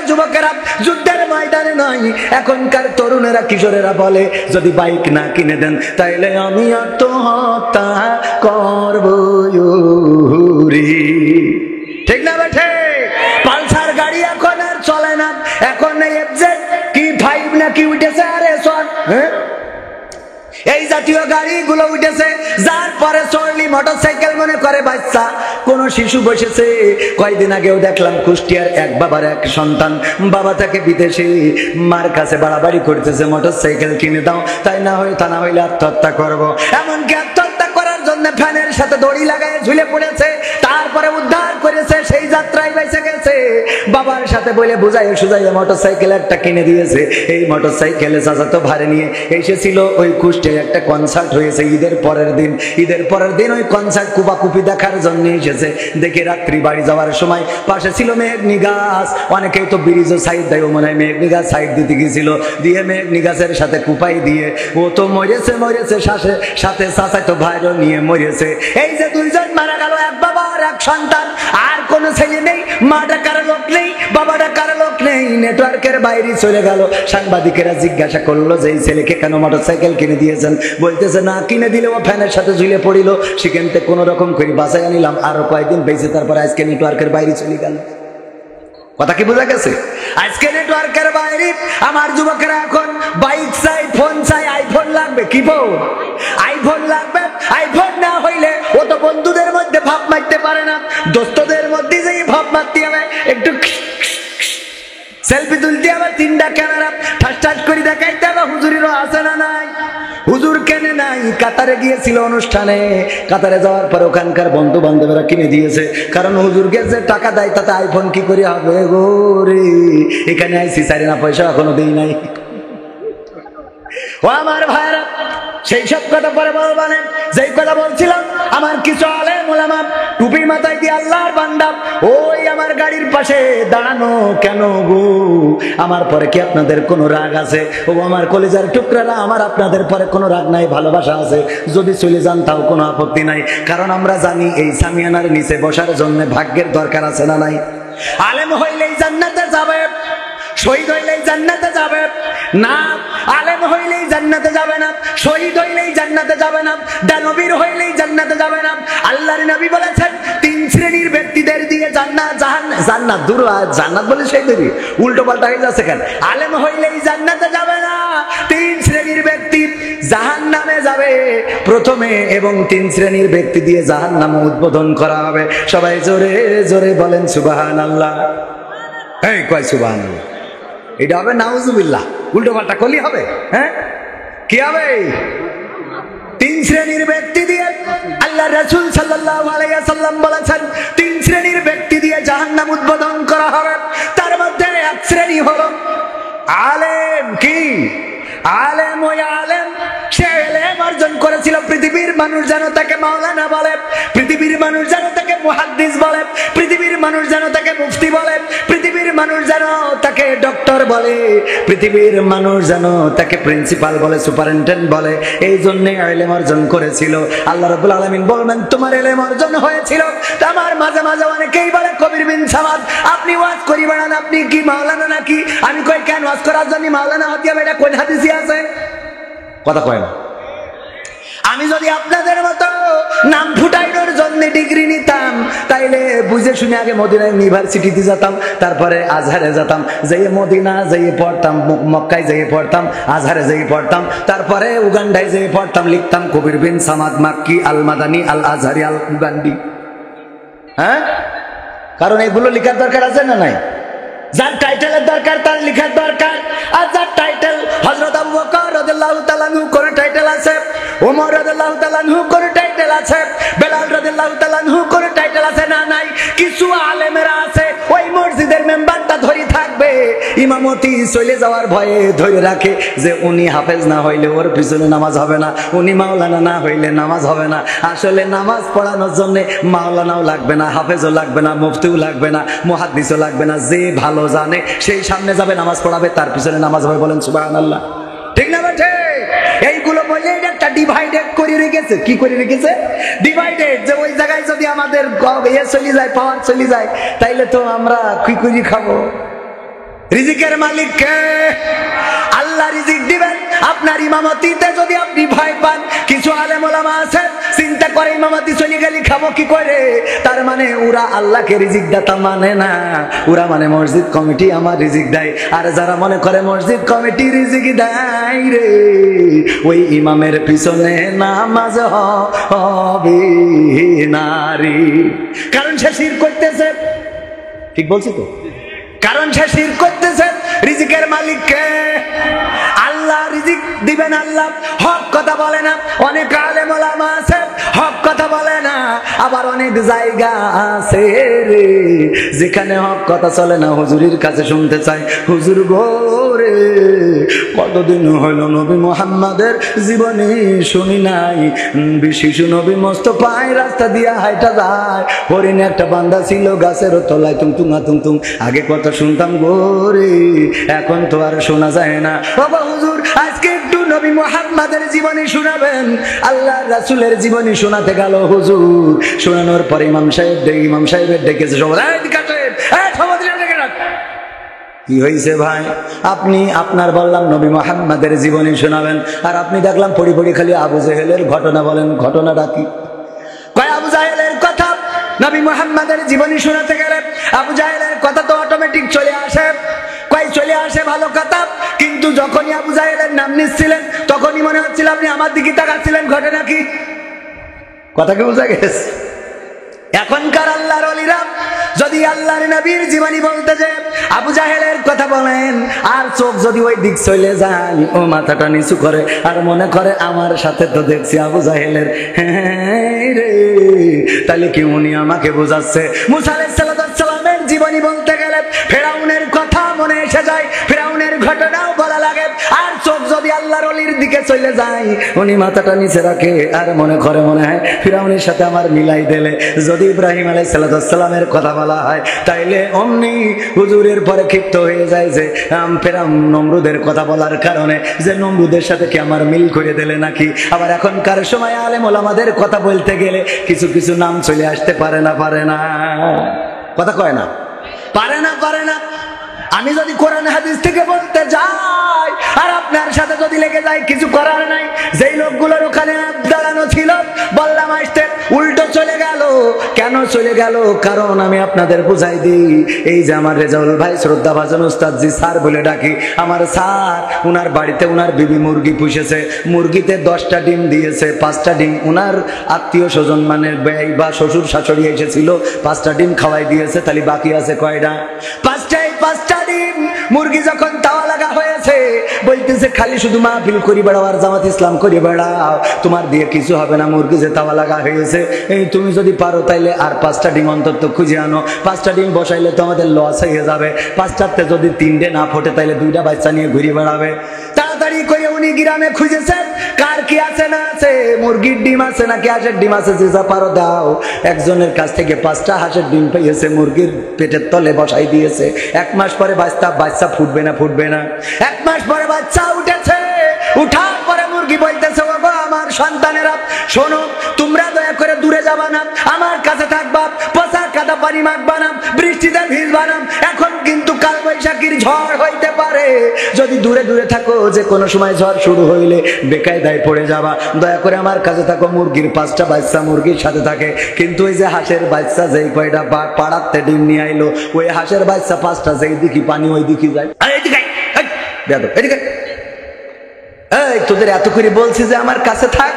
যুবকেরা যুদ্ধের ময়দানে নাই, এখনকার তরুণেরা কিশোরেরা বলে যদি বাইক না কিনে দেন তাইলে আমি আত্মহত্যা করব। ঠিক না বেঠে? পালসার গাড়ি এখন আর চলে না, এখন এফজেড কি 5 নাকি উঠেছে, আরে শোন, এই জাতীয় গাড়িগুলো উঠেছে। যার পরে চড়লি মোটরসাইকেল মনে করে বাচ্চা, কোন শিশু বসেছে। কয়েকদিন আগেও দেখলাম কুষ্টিয়ার এক বাবার এক সন্তান, বাবা তাকে বিদেশে মার কাছে বাড়াবাড়ি করতেছে মোটরসাইকেল কিনে দাও, তাই না হয় তা না হইলে আত্মহত্যা করবো। এমনকি আত্মহত্যা করার জন্য ফ্যানের সাথে দড়ি লাগায় ঝুলে পড়েছে, তারপরে উদ্ধার করেছে, সেই যাত্রায় বেঁচে গেছে। বাবার সাথে বলে বুঝাইয়ে সুঝাইয়ে মোটরসাইকেল একটা কিনে দিয়েছে। এই মোটরসাইকেলে চাচাতো ভাড়ে নিয়ে এসেছিল ওই কুষ্টিয়ায় একটা কনসার্ট হয়েছে ঈদের পরের দিন ওই কনসার্ট কুপাকুপি দেখার জন্য এসেছে। দেখে রাত্রি বাড়ি যাওয়ার সময় পাশে ছিল মেঘনি গাছ, অনেকেই তো ব্রিজও সাইড দেয়, মনে হয় মেঘনি গাছ সাইড দিতে গেছিল, দিয়ে মেঘনি গাছের সাথে কুপাই দিয়ে ও তো মরেছে সাথে চাচাতো ভাইরও নিয়ে মরেছে। এই যে দুইজন মারা গেল, এক বাবা আর এক সন্তান, আর কোন ছেলে নেই, মা ডাকার লোক নেই, বাবা ডাকার লোক নেই, নেটওয়ার্কের বাইরে চলে গেল। সাংবাদিকেরা জিজ্ঞাসা করলো যে এই ছেলেকে কেন মোটরসাইকেল কিনে দিয়েছেন? বলতেছে না কিনে দিলে ও ফ্যানের সাথে ঝুলে পড়িল, সেখান থেকে কোন রকম করে বাঁচাই আনিলাম, আরো কয়েকদিন বেঁচে তারপর আজকে নেটওয়ার্কের বাইরে চলে গেল। কথা কি বোঝা গেছে? আজকে নেটওয়ার্কের বাইরে আমার যুবকেরা এখন বাইক চাই, ফোন চাই, আইফোন লাগবে। কি ফোন? আইফোন লাগবে। আইফোন না হইলে ও তো বন্ধুদের মধ্যে ভাব মারতে পারে না, দোস্তদের মধ্যে যে ভাব মারতে হবে, একটু সেলফি তুলতে হবে, 3টা ক্যামেরা ঠাস করে দেখাইতে হবে। হুজুরিরও আছে না নাই? হুজুর কেনে নাই, কাতারে গিয়েছিল অনুষ্ঠানে, কাতারে যাওয়ার পর ওখানকার বন্ধু বান্ধবেরা কিনে দিয়েছে, কারণ হুজুরকে যে টাকা দেয় তাতে আইফোন কি করে হবে গো রে। এখানে আইসি 4 আনা পয়সা এখনো দেই নাই। ও আমার ভাইরা, সেই সব কথা পরে বলবেন, যেই কথা বলছিলাম, আমার কিছু আলেম ওলামা টুপি মাথায় দিয়ে আল্লাহর বান্দা ওই আমার গাড়ির পাশে দাঁড়ানো কেন গো? আমার পরে কি আপনাদের কোনো রাগ আছে? ও আমার কলিজার টুকরারা, আমার আপনাদের পরে কোনো রাগ নাই, ভালোবাসা আছে। যদি চলে যান তাও কোনো আপত্তি নাই, কারণ আমরা জানি এই সামিয়ানার নিচে বসার জন্য ভাগ্যের দরকার আছে না নাই? আলেম হইলেই জান্নাতে যাবে, শহীদ হইলেই জান্নাতে যাবে না। আলেম হইলেই জান্নাতে যাবে না, শহীদ হইলেই জান্নাতে যাবে না, দানবীর হইলেই জান্নাতে যাবে না। আল্লাহর নবী বলেছেন 3 শ্রেণীর ব্যক্তিদের দিয়ে জান্নাত দূর, জান্নাত বলে সেই দেরি, উল্টো পাল্টা হয়ে যাচ্ছে কেন? আলেম হইলেই জান্নাতে যাবে না, 3 শ্রেণীর ব্যক্তি জাহান্নামে যাবে প্রথমে, এবং 3 শ্রেণীর ব্যক্তি দিয়ে জাহান্নাম উদ্বোধন করা হবে। সবাই জোরে জোরে বলেন সুবহানাল্লাহ। এই কয় সুবহানাল্লাহ? এটা হবে নাউজুবিল্লাহ, উল্টো পাল্টা করলেই হবে। হ্যাঁ, কি হবে? 3 শ্রেণীর ব্যক্তি দিয়ে আল্লাহ রাসূল সাল্লাল্লাহু আলাইহি ওয়াসাল্লাম বলেছেন 3 শ্রেণীর ব্যক্তি দিয়ে জাহান্নাম উদ্বোধন করা হবে। তার মধ্যে এক শ্রেণী হলো আলেম। কি আলেম? ওই আলেম সে ইলম অর্জন করেছিল, পৃথিবীর মানুষ যেন তাকে মাওলানা বলে, পৃথিবীর মানুষ যেন তাকে মুহাদ্দিস বলে, পৃথিবীর মানুষ যেন তাকে মুফতি বলে, পৃথিবীর মানুষ যেন তাকে ডক্টর বলে, পৃথিবীর মানুষ যেন তাকে প্রিন্সিপাল বলে, সুপারিনটেন্ডেন্ট বলে। এই জন্য ইলম অর্জন করেছিল। আল্লাহ রাব্বুল আলামিন বলবেন তোমার ইলম অর্জন হয়েছিল। আমার মাঝে মাঝে অনেকেই বলে কবির বিন সামাদ আপনি ওয়াজ করি বেড়ান, আপনি কি মাওলানা নাকি? আমি কই কেন ওয়াজ করার জন্য মাওলানা হতে হবে? এটা কোন হাদিসে আছে? কথা কয় না। আমি যদি আপনাদের মতো নাম ফুটাইনোর জন্য ডিগ্রি নিতাম, তাইলে বুঝে শুনে আগে মদিনা ইউনিভার্সিটিতে যেতাম, তারপরে আজহারে যেতাম, যেয়ে মদিনা যেয়ে পড়তাম, মক্কায় যেয়ে পড়তাম, আজহারে যেয়ে পড়তাম, তারপরে উগান্ডায় যেয়ে পড়তাম, লিখতাম কবির বিন সামাদ মাক্কি আল মাদানি আল আজহারি আল উগান্ডি। হ্যাঁ, কারণ এগুলো লেখার দরকার আছে না নাই? যার টাইটেলের দরকার তার লেখার দরকার। আর যার টাইটেল হযরত আবু বকর রাদিয়াল্লাহু তাআলা আনহু কোন টাইটেল আছে, ওমর রাদিয়াল্লাহু তাআলা আনহু কোন টাইটেল আছে, বেলাল রাদিয়াল্লাহু তাআলা আনহু কোন টাইটেল আছে না নাই? কিছু আলেমেরা আছে ওই মসজিদের মেম্বারটা ধরে থাকবে, ইমামতি চলে যাওয়ার ভয়ে ধরে রাখে যে উনি হাফেজ না হইলে ওর পিছনে নামাজ হবে না, উনি মাওলানা না হইলে নামাজ হবে না। আসলে নামাজ পড়ানোর জন্য মাওলানাও লাগবে না, হাফেজও লাগবে না, মুফতিও লাগবে না, মুহাদ্দিসও লাগবে না। যে ভালো জানে সেই সামনে যাবে, নামাজ পড়াবে, তার পিছনে নামাজ হবে। বলেন সুবহানাল্লাহ। ঠিক না বেঠে? এইগুলো বলে একটা ডিভাইডেড করে রেখেছে। কি করে রেখেছে? ডিভাইডেড। যে ওই জায়গায় যদি আমাদের চলে যায়, পাওয়ার চলে যায়, তাইলে তো আমরা কি করে খাবো? রিজিকের মালিক কে? আল্লাহ রিজিক দিবেন। আপনার ইমামতিতে যদি আপনি ভয় পান, কিছু আলেম ওলামা আছে চিন্তা করে ইমামতি চলে গেলে খাবো কি করে, তার মানে ওরা আল্লাহকে রিজিক দাতা মানে না, ওরা মানে মসজিদ কমিটি আমার রিজিক দেয়। আর যারা মনে করে মসজিদ কমিটি রিজিক দেয় রে, ওই ইমামের পিছনে নামাজ হবে নারী, কারণ সে শিরক করতেছে। ঠিক বলছি তো? কারণ সে শিরক করতেছে। রিজিকের মালিক কে? আল্লাহ রিজিক দিবেন। আল্লাহ হক কথা বলে না। অনেক আলেম ওলামা আছে হক কথা বলে না, আবার অনেক জায়গা আছে রে যেখানে হক কথা চলে না, হুজুরের কাছে শুনতে চাই, হুজুর গোরে কতদিন হইল নবী মুহাম্মাদের জীবনে শুনি নাই শিশু নবী মোস্তফায় রাস্তা দিয়া হাইটা যায়, হরিণ একটা বান্দা ছিল গাছের তলায় তুমতুমা তুমতুম, আগে কত শুনতাম গোরে এখন তো আর শোনা যায় না। বাবা হুজুর আজকে একটু নবী মুহাম্মাদের জীবনী শোনাবেন। আল্লাহ রাসূলের জীবনী শোনাতে গেল হুজুর, শোনানোর পরে ইমাম সাহেবের ডেকেছে, কি হয়েছে ভাই? আপনি আপনার বললাম নবী মুহাম্মাদের জীবনী শোনাবেন, আর আপনি দেখলাম পড়ি পড়ি খালি আবু জেহেলের ঘটনা বলেন। ঘটনাটা কি? কয় আবু জাহেলের কথা নবী মুহাম্মাদের জীবনী শোনাতে গেলে আবু জাহেলের কথা তো অটোমেটিক চলে আসে। কয় চলে আসে ভালো কথা, কিন্তু যখনই আবু জাহেলের নাম নিচ্ছিলেন তখনই মনে হচ্ছিল আপনি আমার দিকে তাকাচ্ছিলেন। ঘটনা কি? কথা কি বোঝা গেছে? এখনকার আল্লাহর ওলিরা যদি আল্লাহর নবীর জীবনী বলতে যে আবু জাহেলের কথা বলেন, আর চোখ যদি ওই দিক চলে যায়, ও মাথাটা নিচু করে আর মনে করে আমার সাথে তো দেখছি আবু জাহেলের, হ্যাঁ রে, তাহলে কি উনি আমাকে বোঝাচ্ছে? মুসা আলাইহিস সালামের জীবনী বলতে গেলে ফেরাউনের কথা মনে এসে যায়, ফেরাউনের ঘটনাও বলা লাগে, আর চোখ যদি আল্লাহর ওলির দিকে চলে যায়, উনি মাথাটা নিচে রাখে আর মনে করে মনে হয় ফেরাউনের সাথে আমার মিলাই দিলে। যদি ইব্রাহিম আলাইহিস সালামের কথা বলা হয়, তাইলে অমনি হুজুরের পরে ক্ষিপ্ত হয়ে যায় যে ফেরাউন নমরুদের কথা বলার কারণে, যে নমরুদের সাথে কি আমার মিল করে দিলে নাকি। আবার এখনকার সময় আলেম ওলামাদের কথা বলতে গেলে কিছু কিছু নাম চলে আসতে পারে না কথা কয় না, পারে না। আমি যদি কোরআন হাদিস থেকে বলতে যাই আর আপনার সাথে যদি লেগে যায়, কিছু করার নাই। যেই লোকগুলোর ওখানে দাঁড়ানো ছিল বললাম আসতে, উল্টো চলে গেল। কেন চলে গেল? কারণ আমি আপনাদের বুঝাই দিই, এই যে আমার রেজাউল ভাই শ্রদ্ধা ভাজন উস্তাদজি স্যার বলে ডাকি, আমার স্যার উনার বাড়িতে উনার বিবি মুরগি পুষেছে, মুরগিতে 10টা ডিম দিয়েছে, 5টা ডিম উনার আত্মীয় স্বজন মানে ব্যয় বা শ্বশুর শাশুড়ি এসেছিল, 5টা ডিম খাওয়াই দিয়েছে, তাহলে বাকি আছে কয়টা? 5টা ডিম। মুরগি যখন তাওয়া লাগা হয়েছে বলতেছে খালি শুধু মাহফিল করি বেড়াও আর জামাত ইসলাম করি বেড়াও, তোমার দিয়ে কিছু হবে না, মুরগি যে তাওয়া লাগা হয়েছে, এই তুমি যদি পারো তাইলে আর 5টা ডিম অন্তত খুঁজে আনো। 5টা ডিম বসাইলে তো আমাদের লস হয়ে যাবে, 5টাতে যদি 3টে না ফোটে তাইলে 2টা বাচ্চা নিয়ে ঘুরে বেড়াবে। তাড়াতাড়ি করে উনি গ্রামে খুঁজেছেন কার কি আছে না আছে, মুরগির ডিম আছে নাকি হাঁসের ডিম আছে, যে যা পারো দাও। একজনের কাছ থেকে 5টা হাঁসের ডিম পেয়েছে, মুরগির পেটের তলে বসাই দিয়েছে। 1 মাস পরে বাচ্চা ফুটবে না। 1 মাস পরে বাচ্চা উঠেছে, উঠার পরে মুরগি বলতেছে, বাবা আমার সন্তানেরা শোনো, তোমরা দয়া করে দূরে যাবা না, আমার কাছে থাকবা, পচা কাদা পানি মাখবা না, বৃষ্টিতে ভিজবা না, এখন কিন্তু কাল বৈশাখীর ঝড় হইতে পারে, যদি দূরে থাকো যে কোনো সময় ঝড় শুরু হইলে বেকায়দায় পড়ে যাবা, দয়া করে আমার কাছে থাকো। মুরগির 5টা বাচ্চা মুরগির সাথে থাকে, কিন্তু ওই যে হাঁসের বাচ্চা যেই কয়টা পাড়াতে ডিম নিয়ে আইলো, ওই হাঁসের বাচ্চা 5টা যেই দিকে পানি ওই দিকে যায়। এই তোদের এত করে বলছি যে আমার কাছে থাক,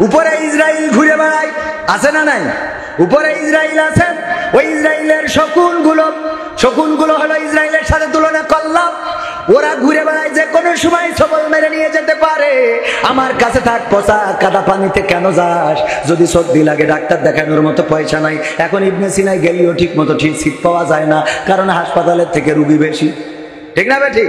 উপরে ইসরাইল ঘুরে বেড়ায়, আছে না নাই? উপরে ইসরাইল আছে, ওই ইসরাইলের শকুনগুলো হলো ইসরাইলের সাথে তুলনা করলাম, ওরা ঘুরে বেড়ায়, যে কোনো সময় সবল মেরে নিয়ে যেতে পারে। আমার কাছে থাক, পচা কাদা পানিতে কেন যাস? যদি সর্দি লাগে ডাক্তার দেখানোর মতো পয়সা নাই, এখন ইবনে সিনায় গেলেও ঠিক মতো সিট পাওয়া যায় না, কারণ হাসপাতালের থেকে রুগী বেশি, ঠিক না বেঠিক?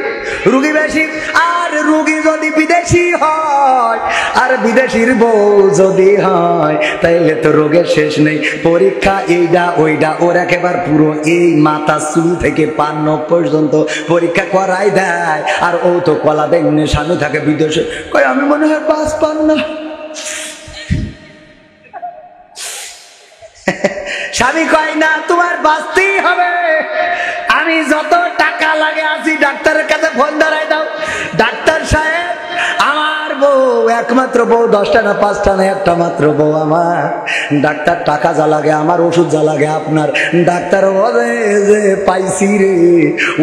রুগী বেশি, আর রুগী যদি বিদেশি হয় আর বিদেশির বউ যদি হয়, তাইলে তো রোগের শেষ নেই। পরীক্ষা এইটা ওইটা, ওর একেবারে পুরো এই মাথা চুল থেকে পান নখ পর্যন্ত পরীক্ষা করাই দেয়। আর ও তো কলা বেগুনে স্বামী থাকে বিদেশে, কয় আমি মনে হয় পাস পান না। স্বামী কয় না, তোমার বাঁচতেই হবে, আমি যত টাকা লাগে আছি, ডাক্তারের কাছে ফোন ধরাই দাও। ডাক্তার সাহেব, আমার বউ, একমাত্র বউ, 10টা না 5টা না, একটা মাত্র বউ আমার। ডাক্তার, টাকা যা লাগে আমার, ওষুধ যা লাগে আপনার। ডাক্তার বলে যে পাইছি রে,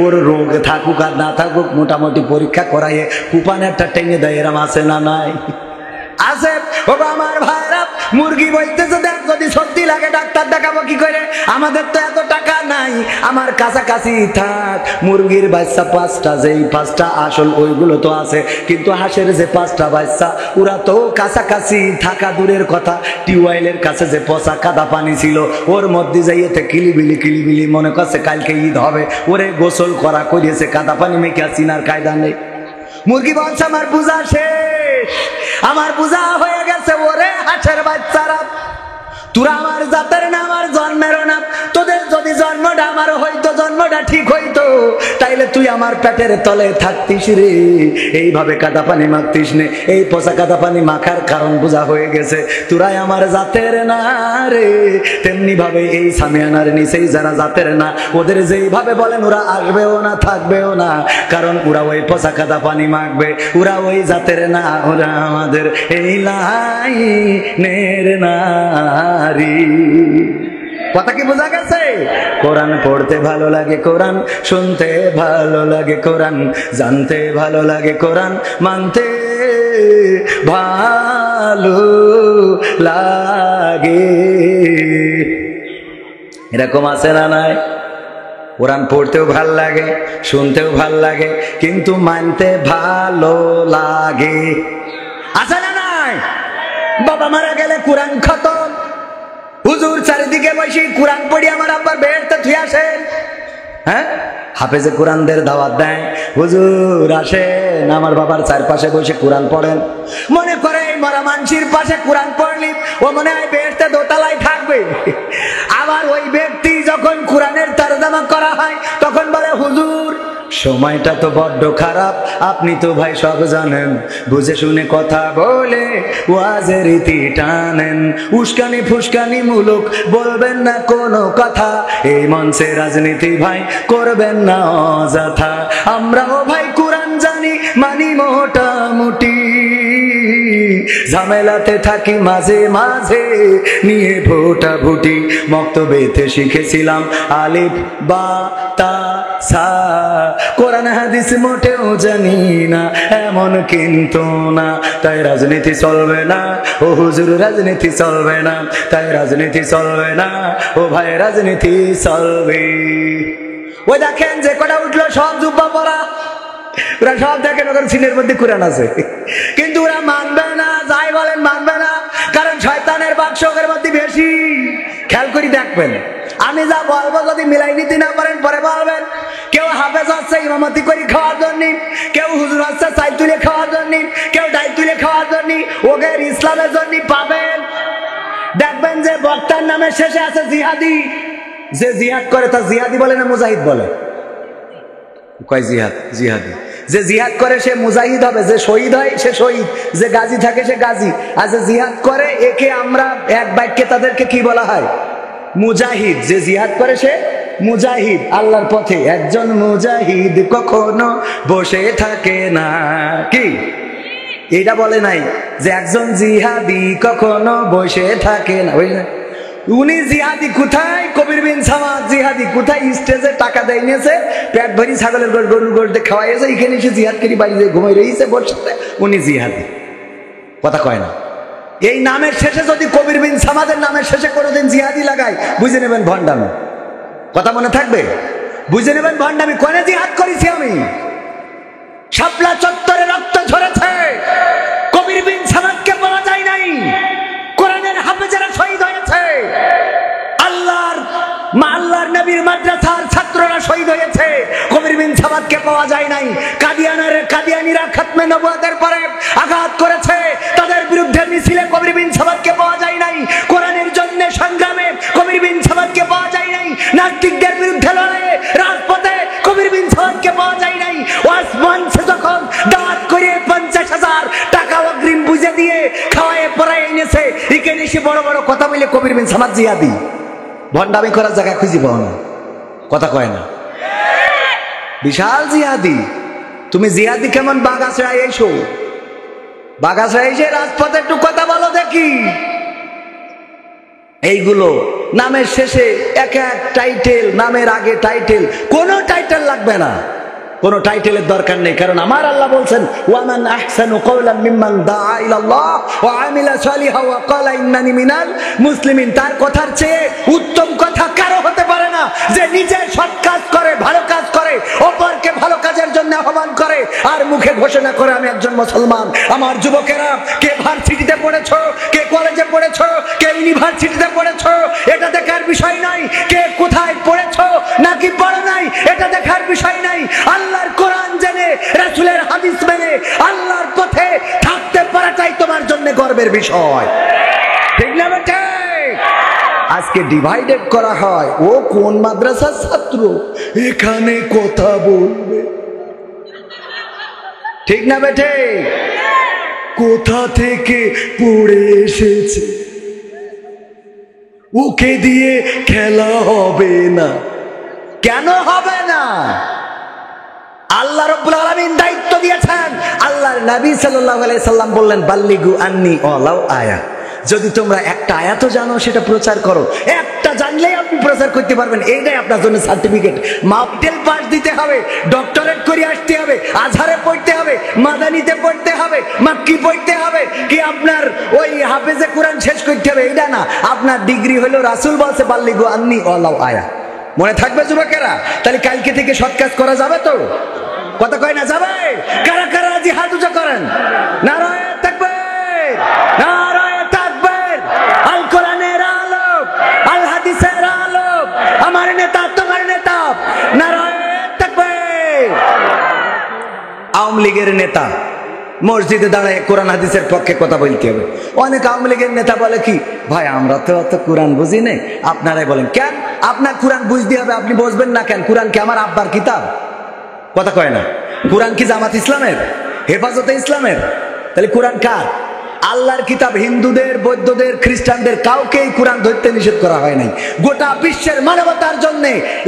ওর রোগ থাকুক আর না থাকুক মোটামুটি পরীক্ষা করাইয়ে কুপান একটা টেনে দেয়, এরম আছে না নাই? আছে। বাবা আমার ভাইরা, মুরগি বলতেছে দেখ যদি সত্যি লাগে ডাক্তার দেখাবো কি করে, আমাদের তো এত টাকা নাই। আমার কাছাকাছি থাক, মুরগির বাচ্চা 5টা, যেই 5টা আসল ওইগুলো তো আছে, কিন্তু হাঁসের যে 5টা বাচ্চা ওরা তো কাছাকাছি থাকা দূরের কথা, টিউবওয়েলের কাছে যে পচা কাদা পানি ছিল ওর মধ্যে যাইয়েতে কিলিবিলি কিলিবিলি মনে করছে কালকে ঈদ হবে, ওরে গোসল করা করিয়েছে, কাদা পানি মেখে চিনার কায়দা নেই। মুরগি বলছে আমার পূজা শেষ, আমার পূজা হয়ে গেছে। ওরে হাঁসের বাচ্চারা, তোরা আমার জাতের না, আমার জন্মেরও না, তোদের যদি জন্মটা আমার হইতো, জন্মটা ঠিক হইতো, তাইলে তুই আমার পেটের তলে থাকতিস রে। এইভাবে কাদা পানি মাখতিস নে। এই পচা কাদা পানি মাখার কারণ বোঝা হয়ে গেছে, তোরাই আমার জাতের না রে। তেমনি ভাবে এই সামিয়ানার নিচেই যারা জাতের না, ওদের যেইভাবে বলেন ওরা আসবেও না, থাকবেও না, কারণ ওরা ওই পচা কাদা পানি মাখবে, ওরা ওই জাতের না, ওরা আমাদের এই লাইনের না। কথা কি বোঝা গেছে? কোরআন পড়তে ভালো লাগে, কোরআন শুনতে ভালো লাগে, কোরআন জানতে ভালো লাগে, কোরআন মানতে ভালো লাগে। এরকম আছে না নাই? কোরআন পড়তেও ভাল লাগে, শুনতেও ভাল লাগে, কিন্তু মানতে ভালো লাগে। আছে না নাই? বাবা মারা গেলে কোরআন খতম, হুজুর চারিদিকে বসে কোরআন পড়ি আমার আব্বার বেড়তে থুই আসেন। হ্যাঁ, হাফেজে কোরআনদের দাওয়াত দেয়, হুজুর আসেন আমার বাবার চারপাশে বসে কোরআন পড়েন। মনে করে এই মরা মানসির পাশে কোরআন পড়লি ও মনে হয় বেড়তে দোতলায় থাকবে। আবার ওই ব্যক্তি যখন কোরআনের তরজমা করা হয় তখন বলে, হুজুর সময়টা তো বড্ড খারাপ, আপনি তো ভাই সব জানেন, বুঝে শুনে কথা বলে ওয়াজের রীতি টানেন, উস্কানি ফুসকানি মূলক বলবেন না কোনো কথা, এই মঞ্চে রাজনীতি ভাই করবেন না অযথা, আমরাও ভাই কোরআন জানি মানি মোটামুটি, ঝামেলাতে থাকি মাঝে মাঝে নিয়ে ভোটা ভুটি, মক্তবেতে শিখেছিলাম আলিফ বা তা সা, কোরআন হাদিস মোটেও জানি না এমন কিন্তু না, তাই রাজনীতি চলবে না ও হুজুর, রাজনীতি চলবে না, তাই রাজনীতি চলবে না ও ভাই, রাজনীতি চলবে। ওই দেখেন যে কটা উঠলো সব জুব্বা পরা, ওরা সব দেখেন ওখানে সিনের মধ্যে কোরআন আছে, কিন্তু ওরা মানবে না, যাই বলেন মানবে না, কারণ শয়তানের বাক্স ওদের মধ্যে বেশি। খেয়াল করি দেখবেন, আমি যা বলবো যদি মিলাই নিতে না পারেন পরে বলবেন। কেউ হাফেজ হচ্ছে ইমামতি করে খাওয়ার জন্য, কেউ হুজুর হচ্ছে চাই তুলে খাওয়ার জন্য, কেউ ডাই তুলে খাওয়ার জন্য, ওকে ইসলামের জন্য পাবেন। দেখবেন যে বক্তার নামের শেষে আছে জিহাদি, যে জিহাদ করে তা জিহাদি বলে না মুজাহিদ বলে? কয় জিহাদ, জিহাদি। যে জিহাদ করে সে মুজাহিদ হবে, যে শহীদ হয় সে শহীদ, যে গাজী থাকে সে গাজী, আর যে জিহাদ করে একে আমরা এক বাক্যে তাদেরকে কি বলা হয়? মুজাহিদ। যে জিহাদ করে সে মুজাহিদ, আল্লাহর পথে একজন মুজাহিদ কখনো বসে থাকে না। কি এটা বলে নাই যে একজন জিহাদি কখনো বসে থাকে না? উনি জিহাদি কোথায়? কবির বিন সামাদ জিহাদি কোথায়? স্টেজে টাকা দেয় নিয়েছে, পেট ভরি ছাগলের গোড় গরুর গোড় খাওয়াইছে, এখানে এসে জিহাদ করি বাড়িতে ঘুমাই রয়েছে বসে, উনি জিহাদি। কথা কয় না। এই নামের শেষে যদি কবির বিন সামাদের নামের শেষে কোনোদিন জিহাদি লাগাই, বুঝে নেবেন ভণ্ডামি। কথা মনে থাকবে, বুঝে নেবেন ভণ্ডামি। কোনে জিহাদ করেছি আমি? শাপলা চত্বরে রক্ত ঝরেছে, কবির বিন সামাদকে বলা যায় নাই, কোরআনের হাফেজেরা শহীদ হয়েছে, আল্লাহর নবীর মাদ্রাসার ছাত্ররা শহীদ হয়েছে, কবির বিন সামাদকে পাওয়া যায় নাই। কাদিয়ানীরা খাতমে নবুয়তের পরে আঘাত করেছে, তাদের বিরুদ্ধে মিছিলে কবির বিন সামাদকে পাওয়া যায় নাই। কোরআনের জন্য সংগ্রামে কবির বিন সামাদকে পাওয়া যায় নাই। নাস্তিকদের বিরুদ্ধে লড়াইয়ে রাজপথে কবির বিন সামাদকে পাওয়া যায় নাই। ওয়াসমানসে যখন দাওয়াত করে 50,000 টাকা অগ্রিম বুঝে দিয়ে খাওয়ায় পড়ায় এনেছে, এখানে এসে বড় বড় কথা বলে কবির বিন সামাদ জিহাদি। ভণ্ডামি করার জায়গা খুঁজি পাও না। কথা কয় না। বিশাল জিহাদি। তুমি জিহাদি কেমন বাগাছড়ায় এসো, বাগাছড়ায় এসে রাজপথে একটু কথা বলো দেখি। এইগুলো নামের শেষে এক এক টাইটেল, নামের আগে টাইটেল, কোনো টাইটেল লাগবে না, কোনো টাইটেলের দরকার নেই। কারণ আমার আল্লাহ বলছেন ওয়ামান আহসানু কওলাম মিম্মান দাআ ইলাল্লাহ ওয়া আমিলা সালিহান ওয়া ক্বালা ইন্নানি মিনাল মুসলিমিন। তার কথার চেয়ে উত্তম কথা কারো হতে পারে না যে নিজে সৎ কাজ করে, ভালো কাজ করে, অপরকে ভালো কাজের জন্য আহ্বান করে, আর মুখে ঘোষণা করে আমি একজন মুসলমান। আমার যুবকেরা, কে ভার্সিটিতে পড়েছো, কে কলেজে পড়েছো, কে ইউনিভার্সিটিতে পড়েছো, এটা দেখার বিষয় নাই। কে কোথায় পড়েছো নাকি পড়ো নাই এটা দেখার বিষয় নাই। আল্লাহর কোরআন জেনে, রাসূলের হাদিস মেনে আল্লাহর পথে থাকতে পারাটাই তোমার জন্য গর্বের বিষয়, ঠিক না বেটা? আজকে ডিভাইডেড করা হয়, ও কোন মাদ্রাসার ছাত্র, এখানে কথা বলবে, ঠিক না বেটে? কোথা থেকে পড়ে এসেছে, ওকে দিয়ে খেলা হবে না। কেন হবে না? আল্লাহ রাব্বুল আলামিন দায়িত্ব দিয়েছেন। আল্লাহর নবী সাল্লাল্লাহু আলাইহি সাল্লাম বললেন বাল্লিগু আন্নি ওয়ালাউ আয়া, যদি তোমরা একটা আয়াতও জানো সেটা প্রচার করো। একটা জানলেই আপনি প্রচার করতে পারবেন, এইটাই আপনার জন্য সার্টিফিকেট। মাস্টার পাস দিতে হবে, ডক্টরেট করে আসতে হবে, আজহারে পড়তে হবে, মাদানিতে পড়তে হবে, মাক্কি পড়তে হবে, কি আপনার ওই হাফেজে কোরআন শেষ করতে হবে, এইটা না। আপনার ডিগ্রি হলো রাসূল বলছে বাল্লিগু আন্নি ওয়ালাউ আয়া। মনে থাকবে যুবকেরা? তাহলে কালকে থেকে সৎ কাজ করা যাবে তো? কথা কয় না যাবে? কারা কারা রাজি হাত উঁচু করেন? নারায়ে তাকবীর, নারায়ে তাকবীর। আল কোরআনের আলো, আল হাদিসের আলো, আমার নেতা তোমার নেতা, নারায়ে তাকবীর। আওয়ামী লীগের নেতা মসজিদে দাঁড়ায় কোরআন হাদিসের পক্ষে কথা বলতে হবে। অনেক আওয়ামী লীগের নেতা বলে কি, ভাই আমরা তো অত কোরআন বুঝি না, আপনারাই বলেন। কেন আপনার কোরআন বুঝতে হবে? আপনি বুঝবেন না কেন? কোরআন কি আমার আব্বার কিতাব? কথা কয় না। কোরআন কি জামাত ইসলামের, হেফাজতে ইসলামের? তাহলে কোরআন কার? আল্লাহর কিতাব। হিন্দুদের, বৌদ্ধদের, খ্রিস্টানদের কাউকেই কোরআন ধরতে নিষেধ করা হয় নাই। গোটা বিশ্বের মানবতার জন্য,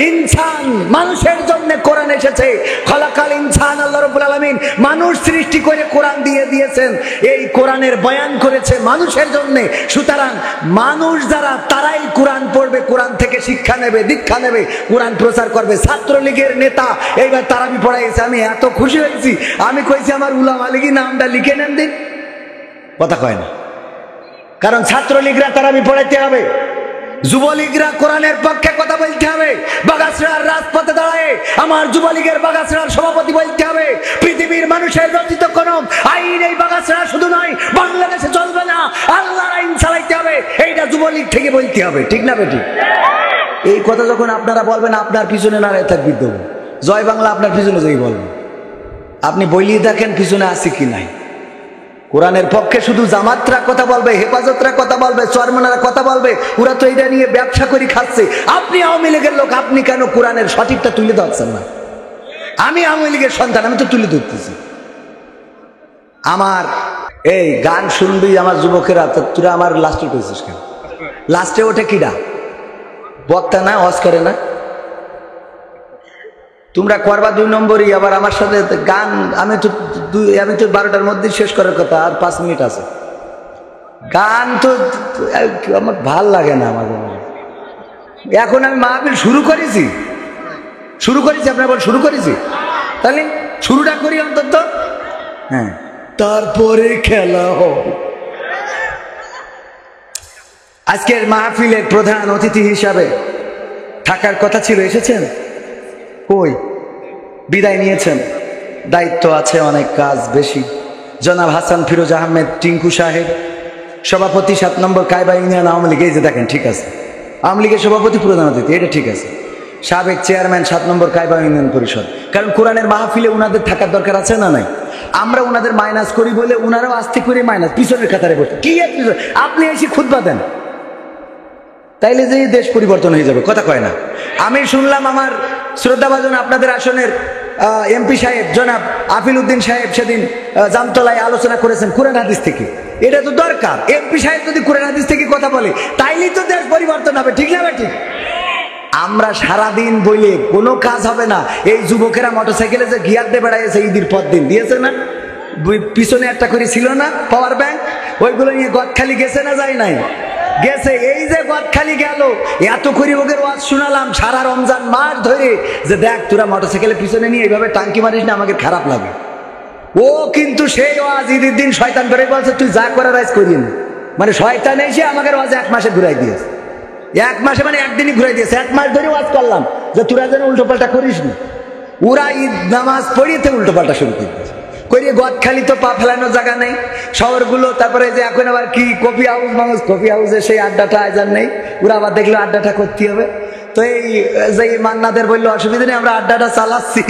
ইনসান মানুষের জন্য কোরআন এসেছে। খলাকাল ইনসান, আল্লাহ রাব্বুল আলামিন মানুষ সৃষ্টি করে কোরআন দিয়ে দিয়েছেন। এই কোরআনের বয়ান করেছে মানুষের জন্য। সুতরাং মানুষ যারা, তারাই কোরআন পড়বে, কোরআন থেকে শিক্ষা নেবে, দীক্ষা নেবে, কোরআন প্রচার করবে। ছাত্রলীগের নেতা এইবার তারাবি পড়াইছে, আমি এত খুশি হয়েছি। আমি কইছি আমার উলামা লীগী নামটা লিখে নেন দিন। কথা কয় না। কারণ ছাত্রলীগরা তারাবি পড়াইতে হবে, যুবলীগরা কোরআনের পক্ষে কথা বলতে হবে। বাগাছড়ার রাজপথে দাঁড়ায় আমার যুবলীগের বাগাছড়ার সভাপতি বলতে হবে, পৃথিবীর মানুষের রচিত কোন আইন এই বাগাছড়া শুধু নয়, বাংলাদেশে চলবে না, আল্লাহর আইন চালাইতে হবে, এইটা যুবলীগ থেকে বলতে হবে, ঠিক না বেটি? এই কথা যখন আপনারা বলবেন, আপনার পিছনে নারায় থাকবি তো জয় বাংলা আপনার পিছনে যাই বলবেন। আপনি বইলিয়ে দেখেন পিছনে আছে কি নাই। কোরআনের পক্ষে শুধু জামাতরা কথা বলবে, হেফাজতরা কথা বলবে, চরমনারা কথা বলবে, ওরা তো এটা নিয়ে ব্যবসা করে খাচ্ছে। আপনি আওয়ামী লীগের লোক, আপনি কেন কোরআনের সঠিকটা তুলে ধরছেন না? আমি আওয়ামী লীগের সন্তান, আমি তো তুলে ধরতেছি। আমার এই গান শুনবি আমার যুবকেরা, তোরা আমার লাস্টে কইছিস কেন? লাস্টে ওঠে কিডা? বক্তা না, অস্কারে না? তোমরা করবা 2 নম্বরই, আবার আমার সাথে গান। আমি তো 12টার মধ্যে শেষ করার কথা, আর 5 মিনিট আছে। গান তো আমার ভাল লাগে না। আমার এখন আমি মাহফিল শুরু করেছি, আপনারা বল শুরু করেছি, তাহলে শুরুটা করি অন্তত। হ্যাঁ, তারপরে খেলা হবে। আজকের মাহফিলের প্রধান অতিথি হিসাবে থাকার কথা ছিল, এসেছেন? কই? বিদায় নিয়েছেন। দায়িত্ব আছে, অনেক কাজ বেশি। জনাব হাসান ফিরোজ আহমেদ টিঙ্কু সাহেব, সভাপতি 7 নম্বর কায়বা ইউনিয়ন আওয়ামী লীগ। এই যে দেখেন, ঠিক আছে, আওয়ামী লীগের সভাপতি প্রধান অতিথি, এটা ঠিক আছে। সাবেক চেয়ারম্যান 7 নম্বর কায়বা ইউনিয়ন পরিষদ। কারণ কোরআনের মাহফিলে উনাদের থাকার দরকার আছে না নাই? আমরা উনাদের মাইনাস করি বলে উনারাও আস্তে করে মাইনাস, পিছনের কাতারে বসে। কি আপনি এসে খুতবা দেন, তাইলে যে দেশ পরিবর্তন হয়ে যাবে। কথা কয় না। আমি শুনলাম আমার শ্রদ্ধাভাজন আপনাদের আসনের এমপি সাহেব জনাব আফিল উদ্দিন সাহেব সেদিন জামতলায় আলোচনা করেছেন কোরআন হাদিস থেকে। এটা তো দরকার। এমপি সাহেব যদি কোরআন হাদিস থেকে কথা বলে, তাইলেই তো দেশ পরিবর্তন হবে, ঠিক না? ঠিক। আমরা সারাদিন বলে কোনো কাজ হবে না। এই যুবকেরা মোটরসাইকেলে যে গিয়ার দিয়ে বেড়াইছে ঈদের পর দিন দিয়েছে না, পিছনে একটা করে ছিল না পাওয়ার ব্যাংক, ওইগুলো নিয়ে গদখালি গেছে না যায় নাই? গেছে। এই যে গদখালি গেল, এত করে ওকে ওয়াজ শুনালাম সারা রমজান মাস ধরে যে দেখ তোরা মোটরসাইকেলের পিছনে নিয়ে এইভাবে টাঙ্কি মারিস না, আমাকে খারাপ লাগে। ও কিন্তু সেই ওয়াজ ঈদের দিন শয়তান করে বলছে তুই যা করার আজ করিস, মানে শয়তান এসে আমাকে ওয়াজ 1 মাসে ঘুরাই দিয়েছে। 1 মাসে মানে একদিনই ঘুরাই দিয়েছে। 1 মাস ধরে ওয়াজ করলাম যে তোরা যেন উল্টো পাল্টা করিস না। ওরা ঈদ নামাজ পড়িতে উল্টো পাল্টা শুরু করে দিয়েছে। করিয়ে গদখালি তো পা ফেলানোর জায়গা নেই শহরগুলো। তারপরে যে এখন আবার কি কফি হাউস মানুষ, কফি হাউসে সেই আড্ডাটা আয়োজন নেই, ওরা আবার দেখলো আড্ডাটা করতে হবে। তো এই যে মান্নাদের বললো অসুবিধা নেই, আমরা আড্ডাটা চালাচ্ছি,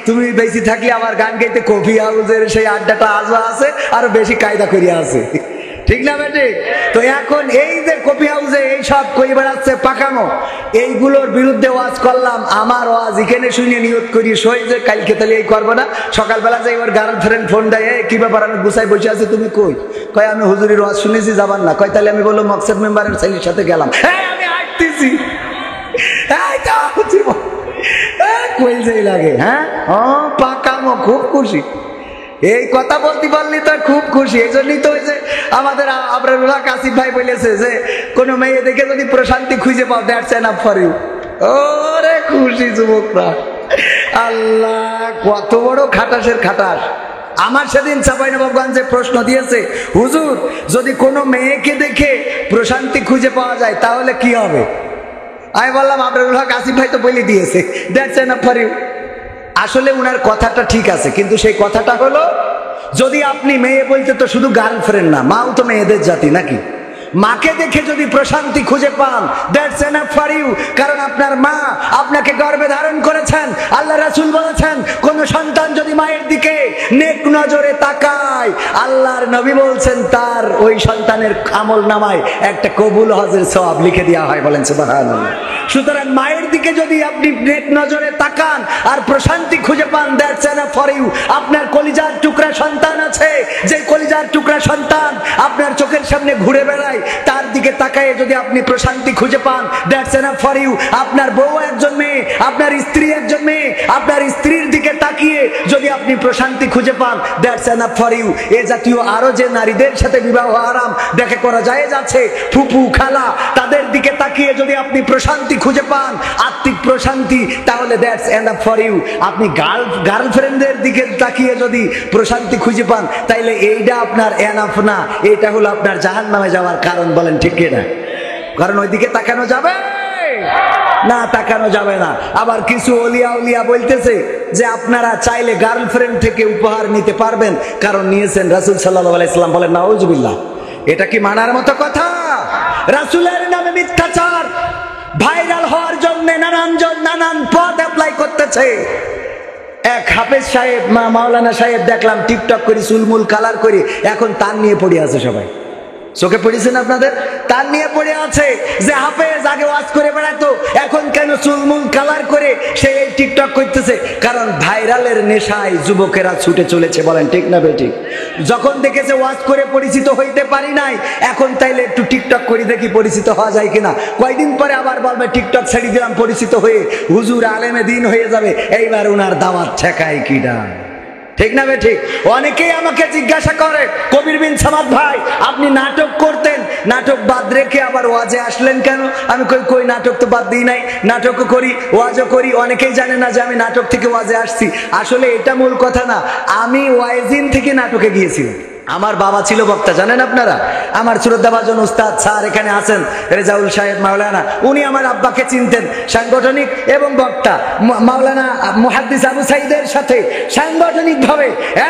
তুমি বেশি থাকলে আমার গান গাইতে কফি হাউসের সেই আড্ডাটা আজও আছে, আরো বেশি কায়দা করিয়া আছে, ঠিক না বেটে? তো এখন এই যে কফি হাউসে এই সব করে বেড়াচ্ছে পাকানো, এইগুলোর বিরুদ্ধে ওয়াজ করলাম। আমার ওয়াজ এখানে শুনে নিয়ত করি সই যে কালকে তাহলে এই করবো না। সকালবেলা যে এবার গার্লফ্রেন্ড ফোন দেয়, কি ব্যাপার, আমি গুছাই বসে আছি, তুমি কই? কয় আমি হুজুরির ওয়াজ শুনেছি, যাবার না। কয় তাহলে আমি বললো মকসদ মেম্বারের ছেলের সাথে গেলাম। হ্যাঁ আমি হাঁটতেছি, কই যাই লাগে। হ্যাঁ পাকামো, খুব খুশি। এই কথা বলতে পারলি তো খুব খুশি। এই জন্যই তো ওই যে আমাদের আবরারুল্লাহ কাসিফ ভাই বলেছে যে কোন মেয়ে দেখে যদি প্রশান্তি খুঁজে পাও, দ্যাটস এনাফ ফর ইউ। ওরে খুশি যুবকরা, আল্লাহ কত বড় খাটাসের খাটাস। আমার সেদিন চাঁপাইনবাবগঞ্জে প্রশ্ন দিয়েছে, হুজুর যদি কোনো মেয়েকে দেখে প্রশান্তি খুঁজে পাওয়া যায় তাহলে কি হবে? আমি বললাম আবরারুল্লাহ কাসিফ ভাই তো বলে দিয়েছে, দ্যাটস এনাফ ফর ইউ। আসলে উনার কথাটা ঠিক আছে, কিন্তু সেই কথাটা হলো যদি আপনি মেয়ে বলতে তো শুধু গার্লফ্রেন্ড না, মাও তো মেয়েদের জাতি নাকি? মাকে দেখে যদি প্রশান্তি খুঁজে পান, দ্যাটস এনাফ ফর ইউ। কারণ আপনার মা আপনাকে গর্ভে ধারণ করেছেন। আল্লাহ রাসূল বলেছেন কোন সন্তান যদি মায়ের দিকে নেক নজরে তাকায়, আল্লাহর নবী বলছেন তার ওই সন্তানের আমল নামায় একটা কবুল হজের সওয়াব লিখে দেওয়া হয়। বলেন সুবহানাল্লাহ। সুতরাং মায়ের দিকে যদি আপনি নেক নজরে তাকান আর প্রশান্তি খুঁজে পান, দ্যাটস এনাফ ফর ইউ। আপনার কলিজার টুকরা সন্তান আছে, যে কলিজার টুকরা সন্তান আপনার চোখের সামনে ঘুরে বেড়ায়, তার দিকে তাকায় যদি আপনি প্রশান্তি খুঁজে পান, দ্যাটস এনাফ ফর ইউ। আপনার বউ একজন মেয়ে, আপনার স্ত্রী একজন মেয়ে, আপনার স্ত্রীর দিকে তাকিয়ে যদি আপনি প্রশান্তি খুঁজে পান, দ্যাটস এনাফ ফর ইউ। এ জাতীয় আরো যে নারীদের সাথে বিবাহ হারাম দেখে করা যায় যাচ্ছে, ফুপু খালা, তাদের দিকে তাকিয়ে যদি আপনি প্রশান্তি খুঁজে পান, আত্মিক প্রশান্তি, তাহলে দ্যাটস এনাফ ফর ইউ। আপনি গার্লফ্রেন্ডের দিকে তাকিয়ে যদি প্রশান্তি খুঁজে পান, তাইলে এইটা আপনার এনাফ না, এটা হলো আপনার জাহান্নামে যাওয়ার কারণ। বলেন ঠিক কিনা? কারণ ওইদিকে তাকানো যাবে না, তাকানো যাবে না। আবার কিছু ওলিয়া উলিয়া বলতেছে যে আপনারা চাইলে গার্লফ্রেন্ড থেকে উপহার নিতে পারবেন, কারণ নিয়েছেন রাসূল সাল্লাল্লাহু আলাইহি সাল্লাম। বলেন নাউজুবিল্লাহ। এটা কি মানার মতো কথা? রাসূলের নামে মিথ্যাচার ভাইরাল হওয়ার জন্য নানান পথ অ্যাপ্লাই করতেছে। এক হাফেজ সাহেব, মাওলানা সাহেব দেখলাম টিকটক করে চুলমুল কালার করে এখন তার নিয়ে পড়ে আছে। সবাই চোখে পড়েছেন আপনাদের? তার নিয়ে পড়ে আছে যে হাফেজ আগে ওয়াজ করে বেড়াতো, এখন কেন চুলমুল কালার করে সে এই টিকটক করতেছে? কারণ ভাইরালের নেশায় যুবকেরা ছুটে চলেছে। বলেন ঠিক না বেঠিক? যখন দেখেছে ওয়াজ করে পরিচিত হইতে পারি নাই, এখন তাইলে একটু টিকটক করে দেখি পরিচিত হওয়া যায় কিনা। কয়দিন পরে আবার বলবে টিকটক ছেড়ে দিলাম, পরিচিত হয়ে হুজুর আলেমে দিন হয়ে যাবে। এইবার উনার দাওয়াত ঠেকায় কিনা? ঠিক না বে ঠিক? অনেকেই আমাকে জিজ্ঞাসা করে, কবির বিন সামাদ ভাই আপনি নাটক করতেন, নাটক বাদ রেখে আবার ওয়াজে আসলেন কেন? আমি কই নাটক তো বাদ দিই নাই, নাটকও করি, ওয়াজও করি। অনেকেই জানে না যে আমি নাটক থেকে ওয়াজে আসছি। আসলে এটা মূল কথা না, আমি ওয়াইজিন থেকে নাটকে গিয়েছিলাম। আমার বাবা ছিল বক্তা, জানেন আপনারা? আমার শ্রদ্ধাভাজন উস্তাদ স্যার এখানে আছেন, রেজাউল সাহেব মাওলানা, উনি আমার আব্বাকে চিনতেন। সাংগঠনিক এবং বক্তা মাওলানা মুহাদ্দিস আবু সাইদের সাথে সাংগঠনিক ভাবে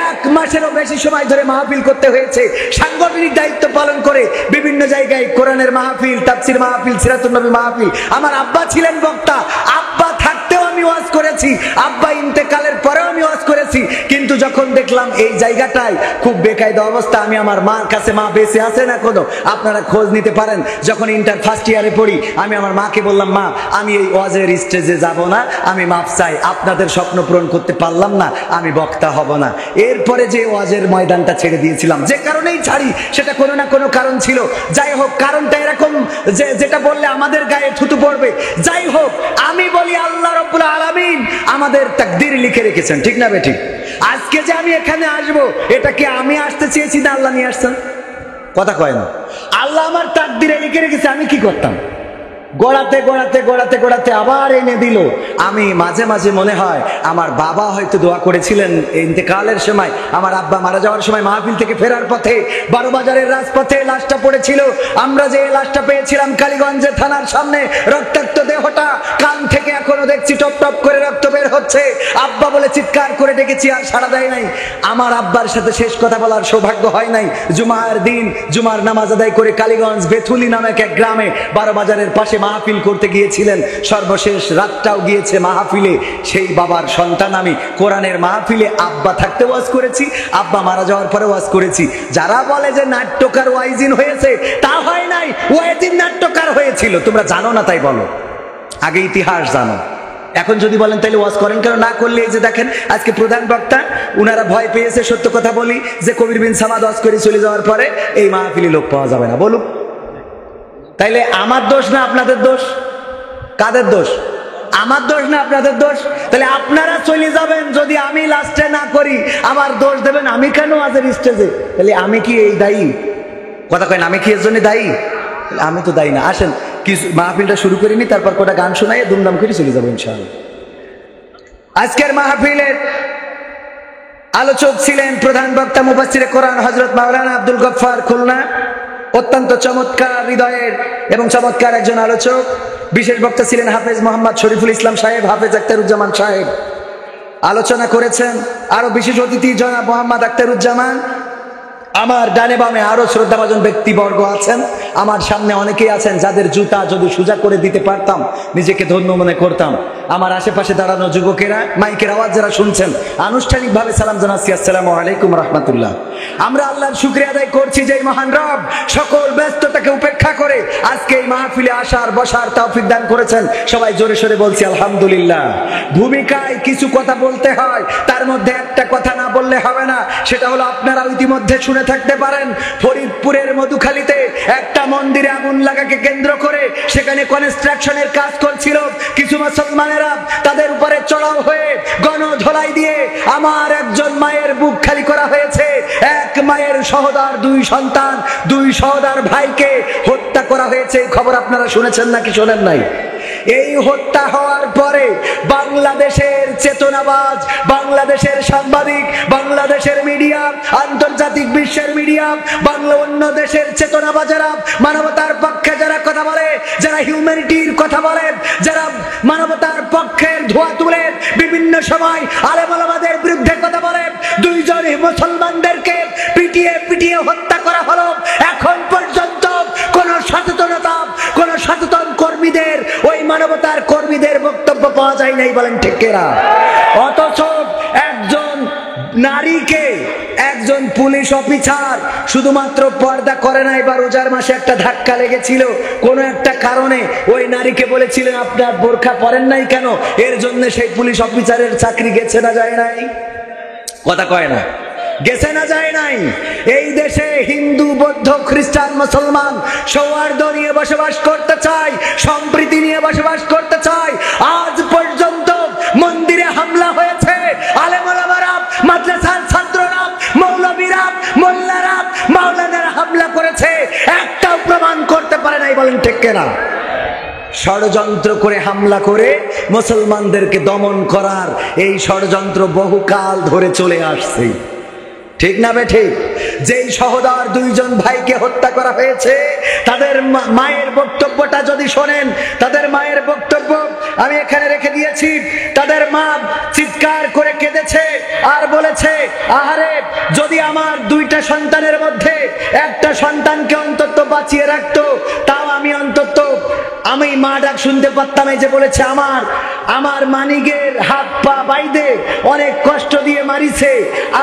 1 মাসেরও বেশি সময় ধরে মাহফিল করতে হয়েছে। সাংগঠনিক দায়িত্ব পালন করে বিভিন্ন জায়গায় কোরআনের মাহফিল, তাফসীর মাহফিল, সিরাতুন নবী মাহফিল। আমার আব্বা ছিলেন বক্তা, আব্বা থাকতেও আমি ওয়াজ করেছি, আব্বা ইন্তেকালের পরেও আমি ওয়াজ করেছি। কিন্তু কিন্তু যখন দেখলাম এই জায়গাটায় খুব বেকায়দা অবস্থা, আমি আমার মার কাছে, মা বেঁচে আছে না কোনো, আপনারা খোঁজ নিতে পারেন। যখন ইন্টার ফার্স্ট ইয়ারে পড়ি, আমি আমার মাকে বললাম, মা আমি এই ওয়াজের স্টেজে যাব না, আমি মাপ চাই, আপনাদের স্বপ্ন পূরণ করতে পারলাম না, আমি বক্তা হব না। এরপরে যে ওয়াজের ময়দানটা ছেড়ে দিয়েছিলাম, যে কারণেই ছাড়ি সেটা কোনো না কোনো কারণ ছিল। যাই হোক, কারণটা এরকম যে যেটা বললে আমাদের গায়ে থুতু পড়বে। যাই হোক, আমি বলি আল্লাহ রাব্বুল আলামিন আমাদের তাকদীর লিখে রেখেছেন, ঠিক না বেঠিক? আজকে যে আমি এখানে আসবো, এটা কি আমি আসতে চেয়েছি না আল্লাহ নিয়ে আসছেন? কথা কয় না। আল্লাহ আমার তাকদীরে লিখে রেখেছে, আমি কি করতাম? গড়াতে গড়াতে গড়াতে গড়াতে আবার এনে দিল। আমি মাঝে মাঝে মনে হয় আমার বাবা হয়তো দোয়া করেছিলেন ইন্তেকালের সময়, আমার আব্বা মারা যাওয়ার সময় মাহফিল থেকে ফেরার পথে 12 বাজারের রাজপথে লাশটা পড়েছিল। আমরা যে লাশটা পেয়েছিলাম কালীগঞ্জে থানার সামনে, রক্তাক্ত দেহটা, কান থেকে এখনো দেখছি টপ টপ করে রক্ত বের হচ্ছে। আব্বা বলে চিৎকার করে ডেকেছি, আর সাড়া দেয় নাই। আমার আব্বার সাথে শেষ কথা বলার সৌভাগ্য হয় নাই। জুমার দিন জুমার নামাজ আদায় করে কালীগঞ্জ বেথুলি নামক এক গ্রামে 12 বাজারের পাশে মাহফিল করতে গিয়েছিলেন। সর্বশেষ রাতটাও গিয়েছে মাহফিলে। সেই বাবার সন্তান আমি, কোরআনের মাহফিলে আব্বা থাকতে ওয়াজ করেছি, আব্বা মারা যাওয়ার পরে ওয়াজ করেছি। যারা বলে যে নাট্যকার ওয়াইজিন হয়েছে, তা হয় নাই, ওয়াইজিন নাট্যকার হয়েছিল। তোমরা জানো না তাই বলো, আগে ইতিহাস জানো। এখন যদি বলেন তাহলে ওয়াজ করেন কেন? না করলে এই যে দেখেন আজকে প্রধান বক্তা, উনারা ভয় পেয়েছে, সত্য কথা বলি, যে কবির বিন সামাদ ওয়াজ করে চলে যাওয়ার পরে এই মাহফিলে লোক পাওয়া যাবে না। বলুক, তাইলে আমার দোষ না আপনাদের দোষ? কাদের দোষ? আমার দোষ না আপনাদের দোষ? তাহলে আপনারা চলে যাবেন যদি আমি লাস্টে না করি, আবার দোষ দেবেন আমি কেন আজের স্টেজে? তাহলে আমি কি এই দায়ী? কথা কয় না, আমি কি এর জন্য দায়ী? আমি তো দায়ী না। আসেন কিছু মাহফিলটা শুরু করিনি, তারপর কটা গান শোনাই দুমদাম করে চলে যাবো ইনশাআল্লাহ। আজকের মাহফিলের আলোচক ছিলেন প্রধান বক্তা মুফাসসিরে কোরআন হযরত মাওলানা আব্দুল গফফার খুলনা। অত্যন্ত চমৎকার হৃদয়ের এবং চমৎকার একজন আলোচক। বিশেষ বক্তা ছিলেন হাফেজ মোহাম্মদ শরীফুল ইসলাম সাহেব, হাফেজ আখতারুজ্জামান সাহেব। আলোচনা করেছেন আরো বিশেষ অতিথি জনাব মোহাম্মদ আখতারুজ্জামান। আমার ডানে বামে আরো শ্রদ্ধাভাজন ব্যক্তিবর্গ আছেন, আমার সামনে অনেকেই আছেন যাদের জুতা যদি সোজা করে দিতে পারতাম নিজেকে ধন্য মনে করতাম। আমার আশেপাশে দাঁড়ানো যুবকেরা, মাইকের আওয়াজ যারা শুনছেন, আনুষ্ঠানিকভাবে সালাম জানাচ্ছি, আসসালামু আলাইকুম রাহমাতুল্লাহ। আমরা আল্লাহর শুকরিয়া আদায় করছি যে মহান রব সকল ব্যস্ততাকে উপেক্ষা করে আজকে এই মাহফিলে আসার বসার তৌফিক দান করেছেন। সবাই জোরে সোরে বলছি আলহামদুলিল্লাহ। ভূমিকায় কিছু কথা বলতে হয়, তার মধ্যে একটা কথা না বললে হবে না, সেটা হলো আপনারা ইতিমধ্যে শুনে থাকতে পারেন ফরিদপুরের মধুখালীতে একটা মন্দিরে আগুন লাগাকে কেন্দ্র করে সেখানে কনস্ট্রাকশনের কাজ করছিল। কিছু মুসলমানেরা তাদের উপরে চড়াও হয়ে গণধোলাই দিয়ে আমার একজন মায়ের বুক খালি করা হয়েছে। এক মায়ের সহোদর, 2 সন্তান, 2 সহোদর ভাইকে হত্যা করা হয়েছে। খবর আপনারা শুনেছেন নাকি শোনেন নাই? এই হত্যা হওয়ার পরে বাংলাদেশের চেতনাবাজ, বাংলাদেশের সাংবাদিক, বাংলাদেশের মিডিয়া, আন্তর্জাতিক বিশ্বের মিডিয়া, বাংলা অন্য দেশের চেতনাবাজেরা, মানবতার পক্ষে যারা কথা বলে, যারা হিউম্যানিটির কথা বলে, যারা মানবতার পক্ষের ধোয়া তুলে বিভিন্ন সময় আলেম ওলামাদের বিরুদ্ধে কথা বলে, 2 জন মুসলমানদেরকে পিটিয়ে পিটিয়ে হত্যা করা হলো। এখন পর্যন্ত কোন সচেতনতা, কোন সচেতন কর্মীদের, ওই মানবতার কর্মীদের বক্তব্য পাওয়া যায় নাই, বলেন ঠিক কিনা? অথচ একজন নারীকে, একজন পুলিশ অফিসার শুধুমাত্র পর্দা করে নাই, বা রোজার মাসে একটা ধাক্কা লেগেছিল কোন একটা কারণে, ওই নারীকে বলেছিলেন আপনার বোরখা পরেন নাই কেন, এর জন্য সেই পুলিশ অফিসারের চাকরি গেছে না যায় নাই? কথা কয় না, গেছে না যায় নাই? এই দেশে হিন্দু, বৌদ্ধ, খ্রিস্টান, মুসলমান সৌহার্দ্য নিয়ে বসবাস করতে চায়, সম্প্রীতি নিয়ে বসবাস করতে চায়। আজ পর্যন্ত মন্দিরে হামলা হয়েছে, আলেম ওলামারা, মাদ্রাসার ছাত্ররা, মৌলবীরা, মোল্লারা, মাওলানারা হামলা করেছে, একটাও প্রমাণ করতে পারে নাই, বলেন ঠিক কিনা? ষড়যন্ত্র করে হামলা করে মুসলমানদেরকে দমন করার এই ষড়যন্ত্র বহুকাল ধরে চলে আসছে, ঠিক না বেঠিক? যেই সহোদর 2 জন ভাইকে হত্যা করা হয়েছে, তাদের মায়ের বক্তব্যটা যদি শোনেন, তাদের মায়ের বক্তব্য আমি এখানে রেখে দিয়েছি। তাদের মা চিৎকার করে কেঁদেছে আর বলেছে, আহারে যদি আমার 2টা সন্তানের মধ্যে একটা সন্তানকে অন্তত বাঁচিয়ে রাখতো, তাও আমি অন্তত আমি মা ডাক শুনতে পারতাম। এই যে বলেছে, আমার মানিকের হাত পা বাইদে অনেক কষ্ট দিয়ে মারিছে,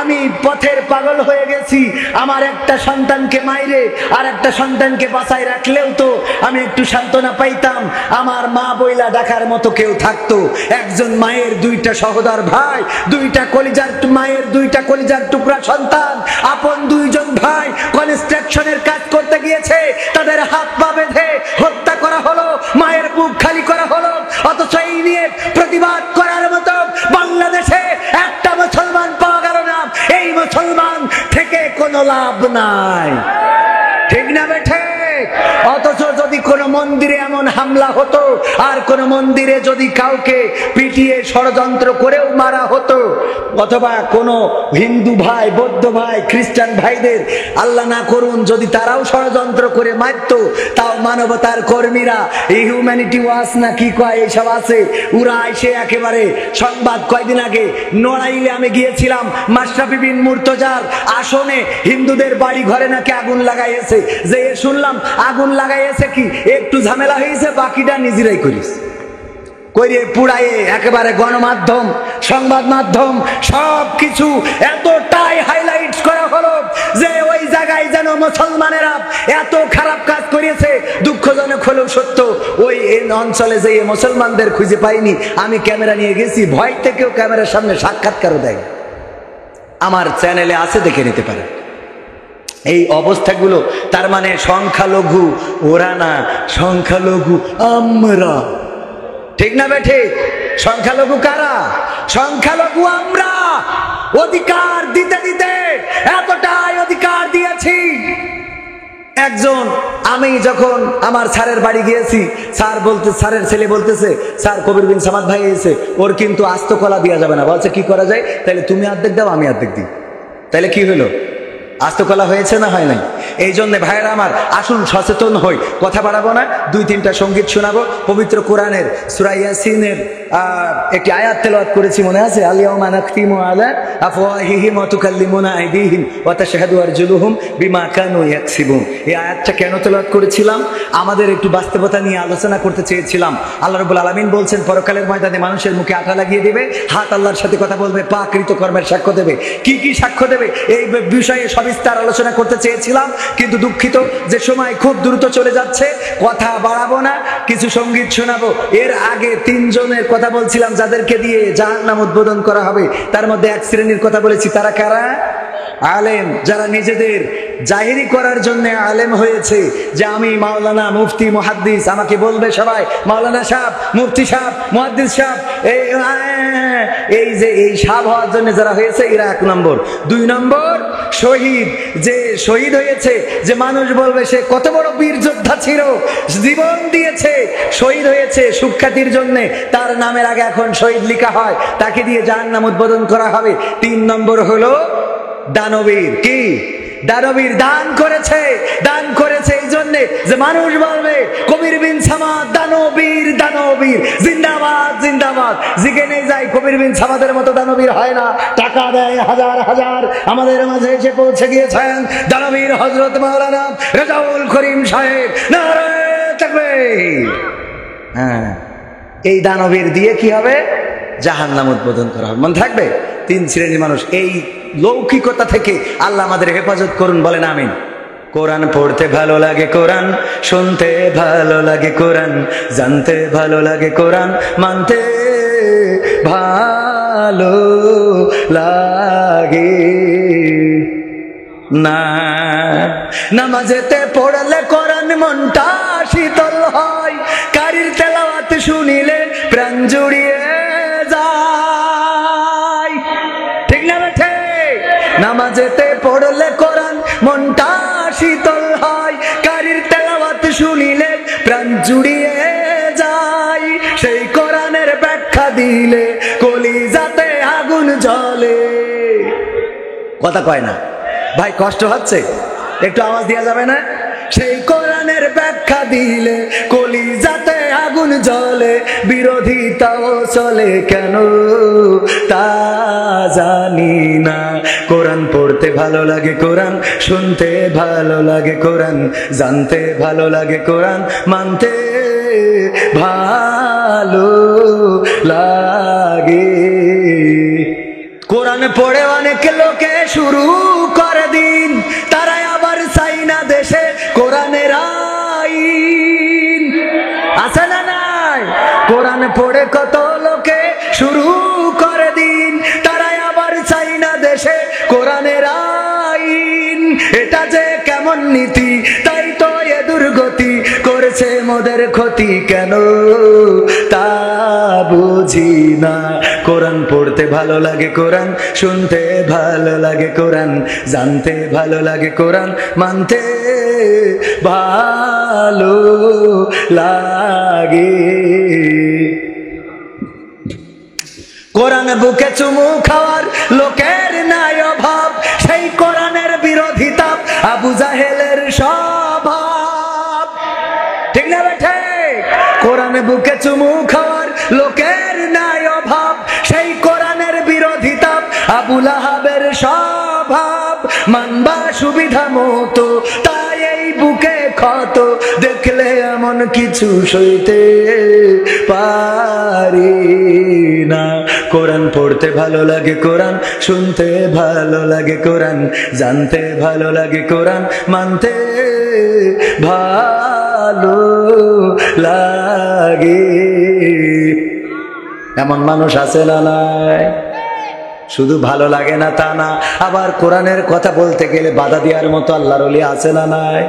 আমি পথের পাগল হয়ে গেছি। আমার একটা সন্তানকে মাইরে আর একটা সন্তানকে বাঁচায় রাখলেও তো আমি একটু সান্ত্বনা পাইতাম। আমার মা বইলা ডাকার মতো কেউ থাকতো। একজন মায়ের দুইটা সহোদর ভাই, দুইটা কলিজার মায়ের দুইটা কলিজার টুকরা সন্তান, আপন দুইজন ভাই কনস্ট্রাকশনের কাজ করতে গিয়েছে, তাদের হাত পা বেঁধে হত্যা করা হলো, মায়ের বুক খালি করা হলো। অথচ এই নিয়ে প্রতিবাদ করার মতো বাংলাদেশে একটা মুসলমান পাওয়া গেল না। এই মুসলমান থেকে কোনো লাভ নাই, ঠিক না বেঠে? অথচ যদি কোনো মন্দিরে এমন হামলা হতো, আর কোন মন্দিরে যদি কাউকে পিটিয়ে ষড়যন্ত্র করেও মারা হতো, অথবা কোনো হিন্দু ভাই, বৌদ্ধ ভাই, খ্রিস্টান ভাইদের আল্লাহ না করুন যদি তারাও ষড়যন্ত্র করে মারতো, তাও মানবতার কর্মীরা, এই হিউম্যানিটি ওয়াচ না কি কয় এইসব আছে, ওরা এসে একেবারে সংবাদ কয়দিন আগে নড়াইলে আমি গিয়েছিলাম, মাশরাফি বিন মুর্তজার আসনে হিন্দুদের বাড়ি ঘরে নাকি আগুন লাগাইছে। যে শুনলাম আগুন লাগাইছে কি একটু ঝামেলা হয়েছে, বাকিটা নিজেরাই করিস কইরে পুড়ায়ে একেবারে গণমাধ্যম, সংবাদ মাধ্যম সবকিছু এতটাই হাইলাইট করা হলো যে ওই জায়গায় যেন মুসলমানেরা এত খারাপ কাজ করেছে। দুঃখজনক হলেও সত্য, ওই অঞ্চলে যে মুসলমানদের খুঁজে পাইনি। আমি ক্যামেরা নিয়ে গেছি, ভয় থেকেও ক্যামেরার সামনে সাক্ষাৎকারও দেয়, আমার চ্যানেলে আছে, দেখে নিতে পারে। এই অবস্থাগুলো, তার মানে সংখ্যালঘু ওরা না, সংখ্যালঘু আমরা, ঠিক না বেঠে? সংখ্যালঘু কারা? সংখ্যালঘু আমরা। অধিকার দিতে দিতে এতটাই অধিকার দিয়েছি। একজন, আমি যখন আমার স্যারের বাড়ি গিয়েছি, স্যারের ছেলে বলতেছে, স্যার কবির বিন সামাদ ভাই এসে, ওর কিন্তু আস্ত কলা দেওয়া যাবে না। বলছে কি করা যায়? তাহলে তুমি অর্ধেক দাও, আমি অর্ধেক দিই। তাহলে কি হলো? আস্ত কলা হয়েছে না হয় নাই? এই জন্য ভাইয়েরা আমার, আসুন সচেতন হই। কথা বাড়াবো না, দুই তিনটা সঙ্গীত শোনাবো। পবিত্র কোরআনের সূরা ইয়াসিনের একটি আয়াত তেলাওয়াত করেছি, মনে আছে? আল-ইয়াওমা নাখতিমু আলা আফওয়াহিহিম ওয়া তুকাল্লিমুনা আইদিহিম ওয়া তাশহাদু আরজুলুহুম বিমা কানু ইয়াকসিবুন। এই আয়াতটা কেন তেলাওয়াত করেছিলাম? আমাদের একটু বাস্তবতা নিয়ে আলোচনা করতে চেয়েছিলাম। আল্লাহ রাব্বুল আলামিন বলছেন, পরকালের ময়দানে মানুষের মুখে আঠা লাগিয়ে দিবে, হাত আল্লাহর সাথে কথা বলবে, পা কৃতকর্মের সাক্ষ্য দেবে। কি কি সাক্ষ্য দেবে এই বিষয়ে সবিস্তার আলোচনা করতে চেয়েছিলাম, কিন্তু দুঃখিত যে সময় খুব দ্রুত চলে যাচ্ছে, কথা বাড়াবো না, কিছু সঙ্গীত শোনাবো। এর আগে তিনজনের কথা বলছিলাম যাদেরকে দিয়ে জাহান্নাম উদ্বোধন করা হবে, তার মধ্যে এক শ্রেণীর কথা বলেছি। তারা কারা? আলেম, যারা নিজেদের জাহিরি করার জন্য আলেম হয়েছে, যে আমি মাওলানা, মুফতি, মুহাদ্দিস। আমাকে বলবে সবাই মাওলানা সাহেব, মুফতি সাহেব, মুহাদ্দিস সাহেব। এই যে এই সাহেব হওয়ার জন্য যারা হয়েছে, এরা এক নম্বর। দুই নম্বর শহীদ, যে শহীদ হয়েছে, যে মানুষ বলবে সে কত বড় বীর যোদ্ধা ছিল, জীবন দিয়েছে, শহীদ হয়েছে সুখ্যাতির জন্য, তার নামের আগে এখন শহীদ লেখা হয়, তাকে দিয়ে জাহান্নাম উদ্বোধন করা হবে। তিন নম্বর হলো দানবীর। কি? দানবীর। দান করেছে এই জন্য যে মানুষ বলবে কবির বিন সামাদ দানবীর, দানবীর, জিন্দাবাদ জিন্দাবাদ। যেখানে যাই কবির বিন সামাদের মতো দানবীর হয় না। টাকা দেয় হাজার হাজার, আমাদের মাঝে এসে পৌঁছে গিয়েছেন দানবীর হযরত মাওলানা রেজাউল করিম সাহেব। নারে তাকবীর। হ্যাঁ, এই দানবীর দিয়ে কি হবে? জাহান্নাম উদ্বোধন করা হবে। মনে থাকবে? তিন শ্রেণীর মানুষ। এই লৌকিকতা থেকে আল্লাহ আমাদের হেফাজত করুন, বলেন আমিন। কোরআন পড়তে ভালো লাগে, কোরআন শুনতে ভালো লাগে, কোরআন জানতে ভালো লাগে, কোরআন মানতে ভালো লাগে না। নামাজেতে পড়লে কোরআন মনটা শীতল হয়, কারির তেলাওয়াত শুনিলে প্রাণ জুড়িয়ে যায়, ঠিক না বেঠে? নামাজেতে পড়লে কোরআন মনটা শীতল হয়, কারির তেলাওয়াত শুনিলে প্রাণ জুড়িয়ে যায়। সেই কোরআনের ব্যাখ্যা দিলে কলিজাতে আগুন জ্বলে। কথা কয় না ভাই? কষ্ট হচ্ছে? একটু আওয়াজ দেওয়া যাবে না? সেই কোরআনের ব্যাখ্যা দিলে কলিজাতে আগুন জ্বলে, বিরোধিতাও চলে কেন তা জানি না। কোরআন পড়তে ভালো লাগে, কোরআন শুনতে ভালো লাগে, কোরআন জানতে ভালো লাগে, কোরআন মানতে ভালো লাগে। কোরআন পড়ে অনেক লোকে শুরু করে দিন, তারাই আবার চাই না দেশে কোরআনের আইন। আছে না নাই? কোরআন পড়ে কত লোকে শুরু করে দিন, তারাই আবার চাই না দেশে কোরআনের আইন। এটা যে কেমন নীতি, তাই তো এ দুর্গতি করেছে মোদের ক্ষতি, কেন তা বুঝি না। কোরআন পড়তে ভালো লাগে, কোরআন শুনতে ভালো লাগে, কোরআন জানতে ভালো লাগে, কোরআন মানতে ভালো লাগে। কোরআন বুকে চুমু খাওয়ার লোকের নাই অভাব, সেই কোরআনের বিরোধিতা আবু জাহেলের স্বভাব। ঠিক না বেঠে? কোরআন বুকে চুমু খাওয়ার লোকের নাই অভাব, সেই কোরআনের বিরোধিতা আবু লাহাবের স্বভাব। মানবা সুবিধা মতো, তাই এই বুকে ক্ষত, দেখলে এমন কিছু সইতে পারি না। কোরআন পড়তে ভালো লাগে, কোরআন শুনতে ভালো লাগে, কোরআন জানতে ভালো লাগে, কোরআন মানতে ভালো লাগে। এমন মানুষ আছে না নাই? শুধু ভালো লাগে না তা না, আবার কোরআনের কথা বলতে গেলে বাধা দেওয়ার মতো আল্লাহর ওলি আছে না নাই?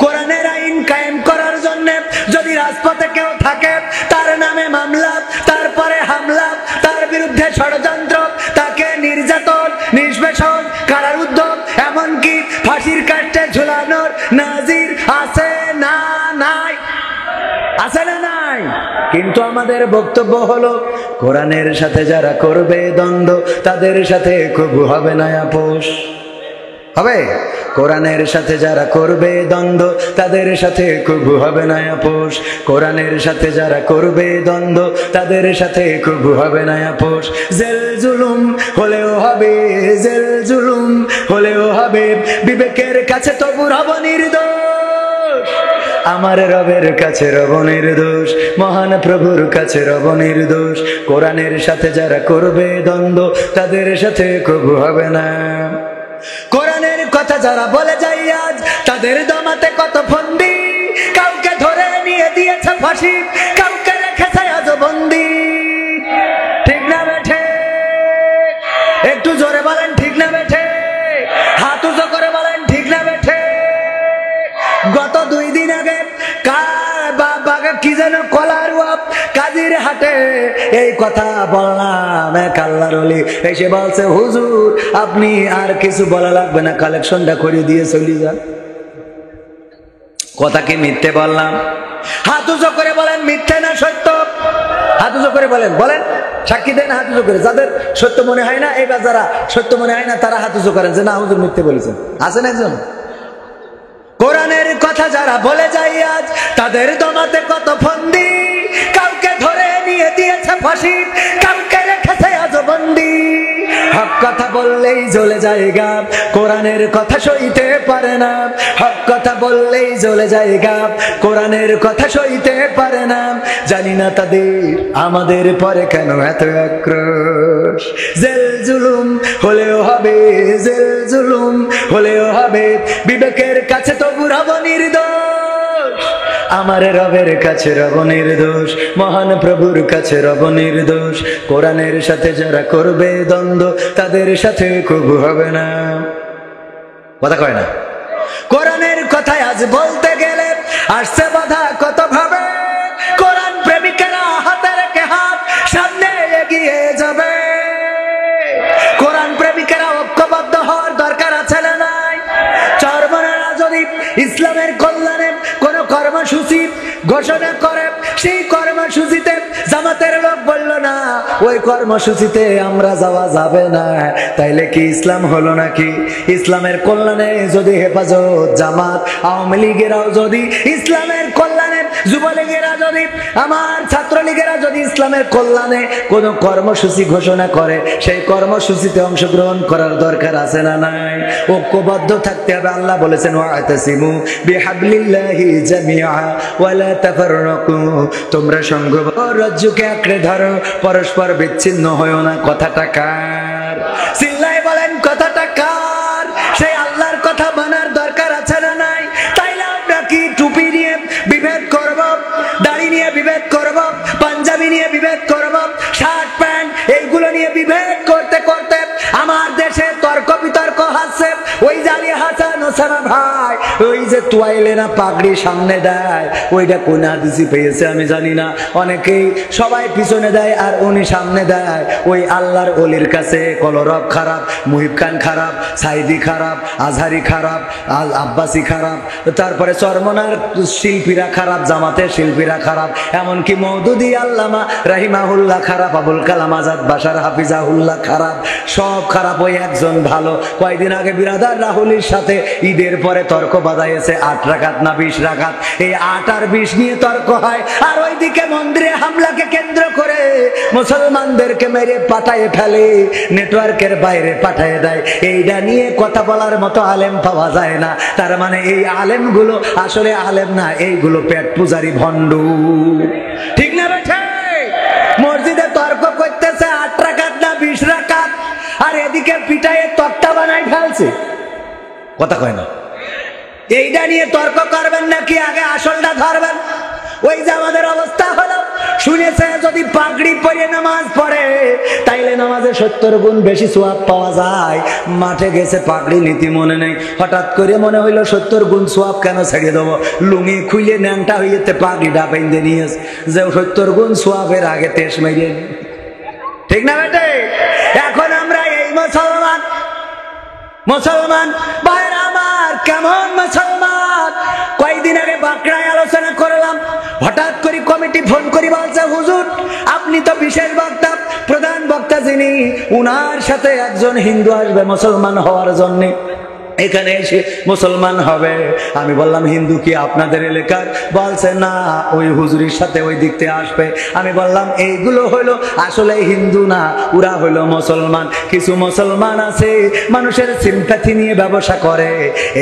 কোরআনের আইন কায়েম করার জন্য যদি রাজপথে কেউ থাকে, তার নামে মামলা, তারপরে হামলা, তার বিরুদ্ধে ষড়যন্ত্র, তাকে নির্যাতন, নিষ্পেষণ, কারার উদ্যোগ, এমনকি ফাঁসির কাষ্টে ঝুলানোর নাজির আছে না নাই? আছে না নাই? কিন্তু আমাদের বক্তব্য হলো, কোরআনের সাথে যারা করবে দ্বন্দ্ব, তাদের সাথে কবু হবে না আপোষ। হবে? কোরআনের সাথে যারা করবে দ্বন্দ্ব, তাদের সাথে কবু হবে না আপোষ। কোরআনের সাথে যারা করবে দ্বন্দ্ব, তাদের সাথে কবু হবে না আপোষ। জেল জুলুম হলেও হবে, জেল জুলুম হলেও হবে, বিবেকের কাছে তবু রব নির্দোষ। আমার রবের কাছে রব নির্দোষ, মহান প্রভুর কাছে রব নির্দোষ। কোরআনের সাথে যারা করবে দ্বন্দ্ব, তাদের সাথে কবু হবে না। কোরআনের কথা যারা বলে যায় আজ, তাদের দমাতে কত ফন্দি, কাউকে ধরে নিয়ে দিয়েছে ফাঁসি, কাউকে রেখেছে আজ বন্দি। ঠিক না বেঠে? একটু জোরে বলেন ঠিক না বেঠে? হাত উঁচু করে বলেন ঠিক না বেঠে? গত 2 দিন আগে কি যেন কলারুয়াপ কাজির হাটে এই কথা বললাম, এক আল্লাহর ওলি এসে বলছে, হুজুর আপনি আর কিছু বলা লাগবে না, কালেকশনটা করে দিয়ে চলে যান। কথা কি মিথ্যে বললাম? হাত উঁচু করে বলেন মিথ্যে না সত্য? হাত উঁচু করে বলেন, বলেন, সাক্ষী দেন হাত উঁচু করে। যাদের সত্য মনে হয় না, এইবার যারা সত্য মনে হয় না, তারা হাত উঁচু করেন যে না হুজুর মিথ্যে বলেছেন। আছেন একজন? কোরআনের কথা যারা বলে যায় আজ, তাদের দমাতে কত ফন্দি, কাউকে ধরে নিয়ে দিয়েছে ফাঁসি, কাউকে রেখেছে আজ বন্দি। হক কথা বললেই জ্বলে যায় গাব, কোরআনের কথা সইতে পারে না। হক কথা বললেই জ্বলে যায় গাব, কোরআনের কথা সইতে পারে না। জানি না তাদের আমাদের পরে কেন এত আক্রোশ। জেল জুলুম হলেও হবে, জেল জুলুম হলেও হবে, বিবেকের কাছে তবু রব নির্দোষ। আমার রবের কাছে রব নির্দোষ, মহান প্রভুর কাছে রব নির্দোষ। কোরআনের সাথে যারা করবে দ্বন্দ্ব, তাদের সাথে কবু হবে না। কথা কয় না? কোরআনের কথায় আজ বলতে গেলে আসছে বাধা কত ভাবে, কোরআন প্রেমিকেরা হাতে রেখে হাত সামনে এগিয়ে যাবে। কোরআন প্রেমিকেরা ঐক্যবদ্ধ হওয়ার দরকার আছে না নাই? চরমনারা যদি ইসলামের কল্যাণে কোন কর্মসূচি ঘোষণা করে, সেই কর্মসূচিতে জামাতের লোক বলল না ওই কর্মসূচিতে আমরা যাওয়া যাবে না, তাইলে কি ইসলাম হলো নাকি? ইসলামের কল্যাণে যদি হেফাজত, জামাত, আওয়ামী লীগেরাও যদি ইসলামের কল্যাণে, যুবলীগেরা যদি, আমার ছাত্রলীগেরা যদি ইসলামের কল্যাণে কোন কর্মসূচি ঘোষণা করে, সেই কর্মসূচিতে অংশগ্রহণ করার দরকার আছে না নাই? ঐক্যবদ্ধ থাকতে হবে। আল্লাহ বলেছেন ওয়াতাসিমু বিহাবলিল্লাহি জামিআ ওয়ালা তাফাররাকু, তোমরা সংঘবদ্ধ রজ্জুকে আঁকড়ে ধরো, পরস্পর বিচ্ছিন্ন হয়ো না। কথাটা কার? নোসানা ভাই, ওই যে তোয়াইলে না পাগড়ি সামনে দেয়, ওইটা কোন হাদিসে পেয়েছে আমি জানি না। অনেকেই সবাই পিছনে দেয় আর উনি সামনে দেয়। ওই আল্লাহর ওলির কাছে কলরব খারাপ, মুহিব খান খারাপ, সাইদি খারাপ, আজহারি খারাপ, আব্বাসি খারাপ, তারপরে চরমনার শিল্পীরা খারাপ, জামাতের শিল্পীরা খারাপ, এমনকি মওদুদি আল্লামা রাহিমাহুল্লাহ খারাপ, আবুল কালাম আজাদ বাশার হাফিজাহুল্লাহ খারাপ, সব খারাপ। ওই একজন ভালো। কয়েকদিন আগে বিরাদার রাহুলের সাথে ঈদের পরে তর্ক বাজাইছে 8 রাকাত না 20 রাকাত। এই 8 আর 20 নিয়ে তর্ক হয়, আর ওইদিকে মন্দিরে হামলাকে কেন্দ্র করে মুসলমানদেরকে মেরে পাঠায় ফেলে, নেটওয়ার্কের বাইরে পাঠায় দেয়। এইটা নিয়ে কথা বলার মতো আলেম পাওয়া যায় না। তার মানে এই আলেমগুলো আসলে আলেম না, এইগুলো পেট পূজারি ভণ্ড। ঠিক না বেঠে? মসজিদে তর্ক করতেছে 8 রাকাত না 20 রাকাত, আর এদিকে পিটায়ে তক্তা বানাই ফেলছে। কথা কয় না। এইটা নিয়ে তর্ক করবেন নাকি আগে আসলটা ধরবেন? ওই যে আমাদের অবস্থা হলো, শুনেছে যদি পাগড়ি পরে নামাজ পড়ে তাইলে নামাজে 70 গুণ বেশি সওয়াব পাওয়া যায়। মাঠে গেছে পাগড়ি নীতি মনে নেই, হঠাৎ করে মনে হইলো 70 গুণ সওয়াব কেন ছেড়ে দেবো, লুঙ্গি খুলে ন্যাংটা হইতে পাগড়িটা বেঁধে নিয়েছে যে 70 গুণ সওয়াবের আগে তেজ মেরে। ঠিক না বেটে? এখন আমরা এই মুসলমান ভাইরা আমার, কেমন মুসলমান? কয়েকদিন আগে বাঁকড়ায় আলোচনা করলাম, হঠাৎ করে কমিটি ফোন করে বলছে, হুজুর আপনি তো বিশেষ বক্তা, প্রধান বক্তা যিনি, উনার সাথে একজন হিন্দু আসবে মুসলমান হওয়ার জন্য, এখানে এসে মুসলমান হবে। আমি বললাম হিন্দু কি আপনাদের এলাকার? বলছে না, ওই হুজুরির সাথে ওই দিক থেকে আসবে। আমি বললাম এইগুলো হইলো আসলে হিন্দু না, ওরা হইলো মুসলমান। কিছু মুসলমান আছে মানুষের সিম্প্যাথি নিয়ে ব্যবসা করে,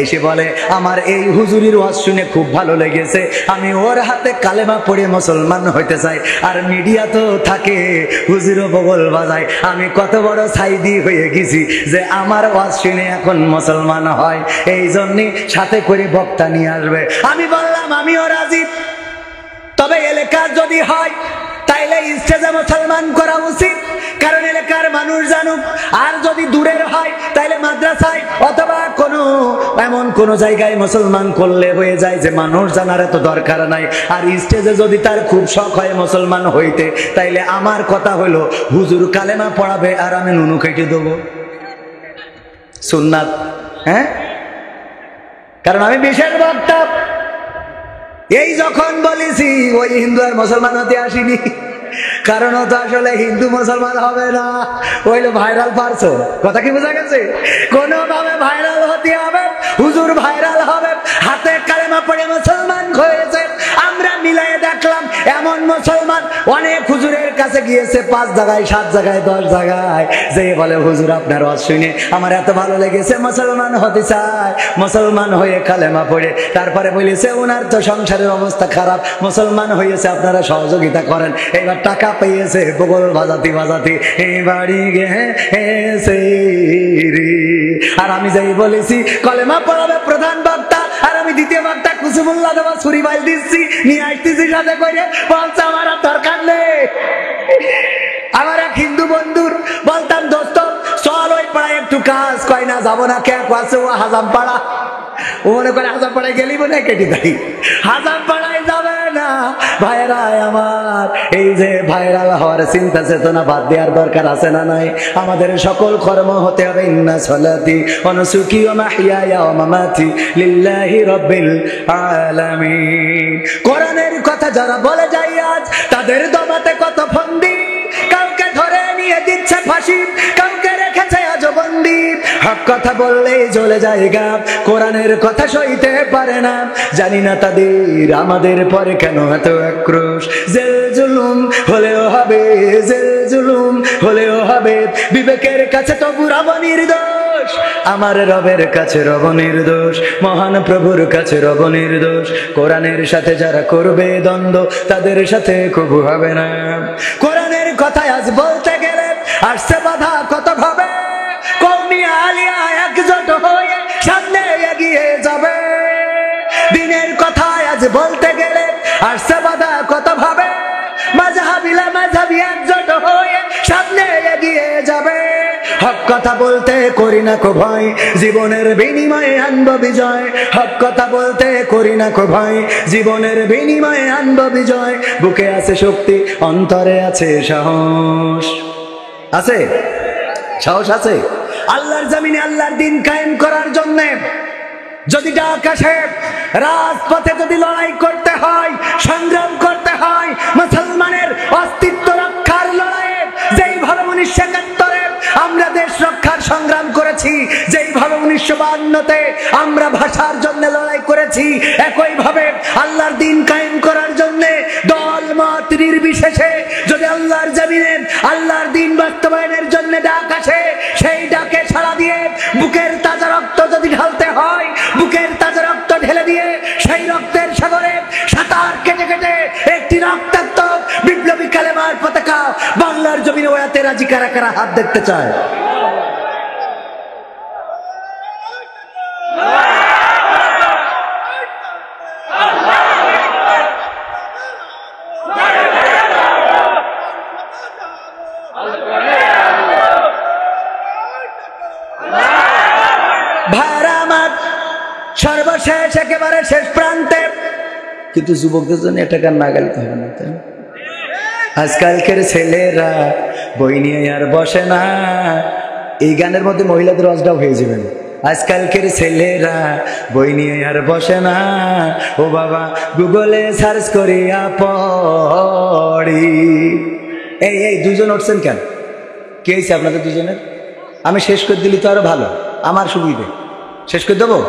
এসে বলে আমার এই হুজুরির ওয়াজ শুনে খুব ভালো লেগেছে, আমি ওর হাতে কালেমা পড়ে মুসলমান হইতে চাই। আর মিডিয়া তো থাকে, হুজুরও বগল বাজায়। আমি কত বড় সাইদি হয়ে গেছি যে আমার ওয়াজ শুনে এখন মুসলমান হয়, এই জন্য সাথে করে বক্তা নিয়ে আসবে। আমি বললাম আমিও রাজি, তবে এলাকার যদি হয় তাইলে স্টেজে মুসলমান করা উচিত, কারণ এলাকার মানুষ জানুক। আর যদি দূরের হয় তাইলে মাদ্রাসায় অথবা এমন কোন জায়গায় মুসলমান করলে হয়ে যায় যে মানুষ জানার এত দরকার নাই। আর স্টেজে যদি তার খুব শখ হয় মুসলমান হইতে, তাইলে আমার কথা হলো হুজুর কালেমা পড়াবে আর আমি নুনু কেটে দেবো। সুন্নাত, হ্যাঁ? কারণ আমি বিশেষ বক্তা। এই যখন বলেছি ওই হিন্দু আর মুসলমান হতে আসিনি, কারণ ও তো আসলে হিন্দু মুসলমান হবে না, ওইলো ভাইরাল পারসন। কথা কি বোঝা গেছে? কোনোভাবে ভাইরাল হতে হবে, হুজুর ভাইরাল হবে, হাতে কালেমা পড়ে মুসলমান হয়েছে। আমরা মিলাই দেখলাম এমন মুসলমান অনেক হুজুরের কাছে গিয়েছে, 5 জায়গায় 7 জায়গায় 10 জায়গায়, যে বলে হুজুর আপনার ওয়াজ শুনে আমার এত ভালো লেগেছে, মুসলমান হতে চায়। মুসলমান হয়ে কালেমা পড়ে তারপরে বলেছে ওনার তো সংসারের অবস্থা খারাপ, মুসলমান হয়েছে, আপনারা সহযোগিতা করেন। এবার টাকা পেয়েছে, বগল বাজাতি এই বাড়ি গেছে রে। আর আমি যাই বলেছি কলেমা পড়াবে প্রধান বক্তা, আর আমি দ্বিতীয় বক্তা কুসুমুল্লাহ দেওয়া ছুরি বাইল দিচ্ছি, নিয়ে আসতেছি সাথে করে, বলছে আমার আর দরকার নেই। আমার এক হিন্দু বন্ধুর বলতাম দোস্ত চল ওই পাড়ায় একটু কাজ, কয় না যাবো না, কে আছে ও হাজাম পাড়া, ও মনে করে হাজাম পাড়ায় গেলি মনে কেটে দেয়, হাজাম পাড়ায় যাবে না। ভাইরা আমার, এই যে ভাইরাল হওয়ার চিন্তা চেতনা বাদ দেওয়ার দরকার আছে না নাই? আমাদের সকল কর্ম হতে হবে ইন্না সলাতি ওয়া নুসুকি ওয়া মাহইয়ায়া ওয়া মামাতি লিল্লাহি রাব্বিল আলামিন। কোরআনের কথা যারা বলে যায় আজ, তাদের দমাতে কত ফন্দি, কাউকে ধরে নিয়ে দিচ্ছে ফাঁসি, কাউকে রেখেছে আজ বন্দি। হক কথা বললেই জ্বলে যায় গা, কোরআনের কথা সইতে পারে না। জানি না তাদের আমাদের পরে কেন এত আক্রোশ। জেল জুলুম হলেও হবে, জেল জুলুম হলেও হবে, বিবেকের কাছে তবু রব নির্দোষ, আমার রবের কাছে রব নির্দোষ, মহান প্রভুর কাছে রব নির্দোষ। কোরআনের সাথে যারা করবে দ্বন্দ্ব, তাদের সাথে কবু হবে না। কোরআনের কথায় আজ বলতে গেলে আসছে বাধা কত ভাবে, কওমি আলিয়া একজোট হয়ে সামনে এগিয়ে যাবে। দিনের কথায় আজ বলতে গেলে আসছে বাধা কত ভাবে, মাযহাবিলা মাযহাবি একজোট হয়ে সামনে এগিয়ে যাবে। হক কথা বলতে করি না কো ভয়, জীবনের বিনিময়ে আনব বিজয়। হক কথা বলতে করি না কো ভয়, জীবনের বিনিময়ে আনব বিজয়। বুকে আছে শক্তি, অন্তরে আছে সাহস। আছে সাহস আছে আল্লাহর জমিনে আল্লাহর দিন কায়েম করার জন্য। যদি ডাক আসে, রাজপথে যদি লড়াই করতে হয়, সংগ্রাম করতে হয়, মুসলমানের অস্তিত্ব রক্ষার লড়াইয়ে যেইভাবে 1971-এ আমরা দেশ রক্ষার সংগ্রাম করেছি, যেইভাবে 1952-তে আমরা ভাষার জন্য লড়াই করেছি, একইভাবে আল্লাহর দিন কায়েম করার জন্য দল মত নির্বিশেষে যদি আল্লাহর জমিনে আল্লাহর দিন বাস্তবায়নের জন্য ডাক আসে, সেই ডাকে সাড়া দিয়ে বুকের তাজা রক্ত যদি ঢালতে হয়, বুকের তাজা রক্ত ঢেলে দিয়ে সেই রক্তের সাগরে সাঁতার কেটে কেটে একটি রক্তাক্ত বিপ্লবী কালেমার পতাকা বাংলার জমিনে ওড়াতে রাজি কারা কারা হাত দেখতে চায়? সর্বশেষ একেবারে শেষ প্রান্তে, কিন্তু যুবকদের জন্য এটা গান না গাইতে হবে না। আজকালকের ছেলেরা বই নিয়ে আর বসে না। এই গানের মধ্যে মহিলাদের অজডাও হয়ে যাবেন। আজকালকের ছেলেরা বই নিয়ে আর বসে না, ও বাবা গুগলে সার্চ করিয়া পড়ি। এই দুজন উঠছেন কেন? কে হয়েছে আপনাদের দুজনের? আমি শেষ করে দিলি তো আরো ভালো, আমার সুবিধে। শেষ করে দেবো?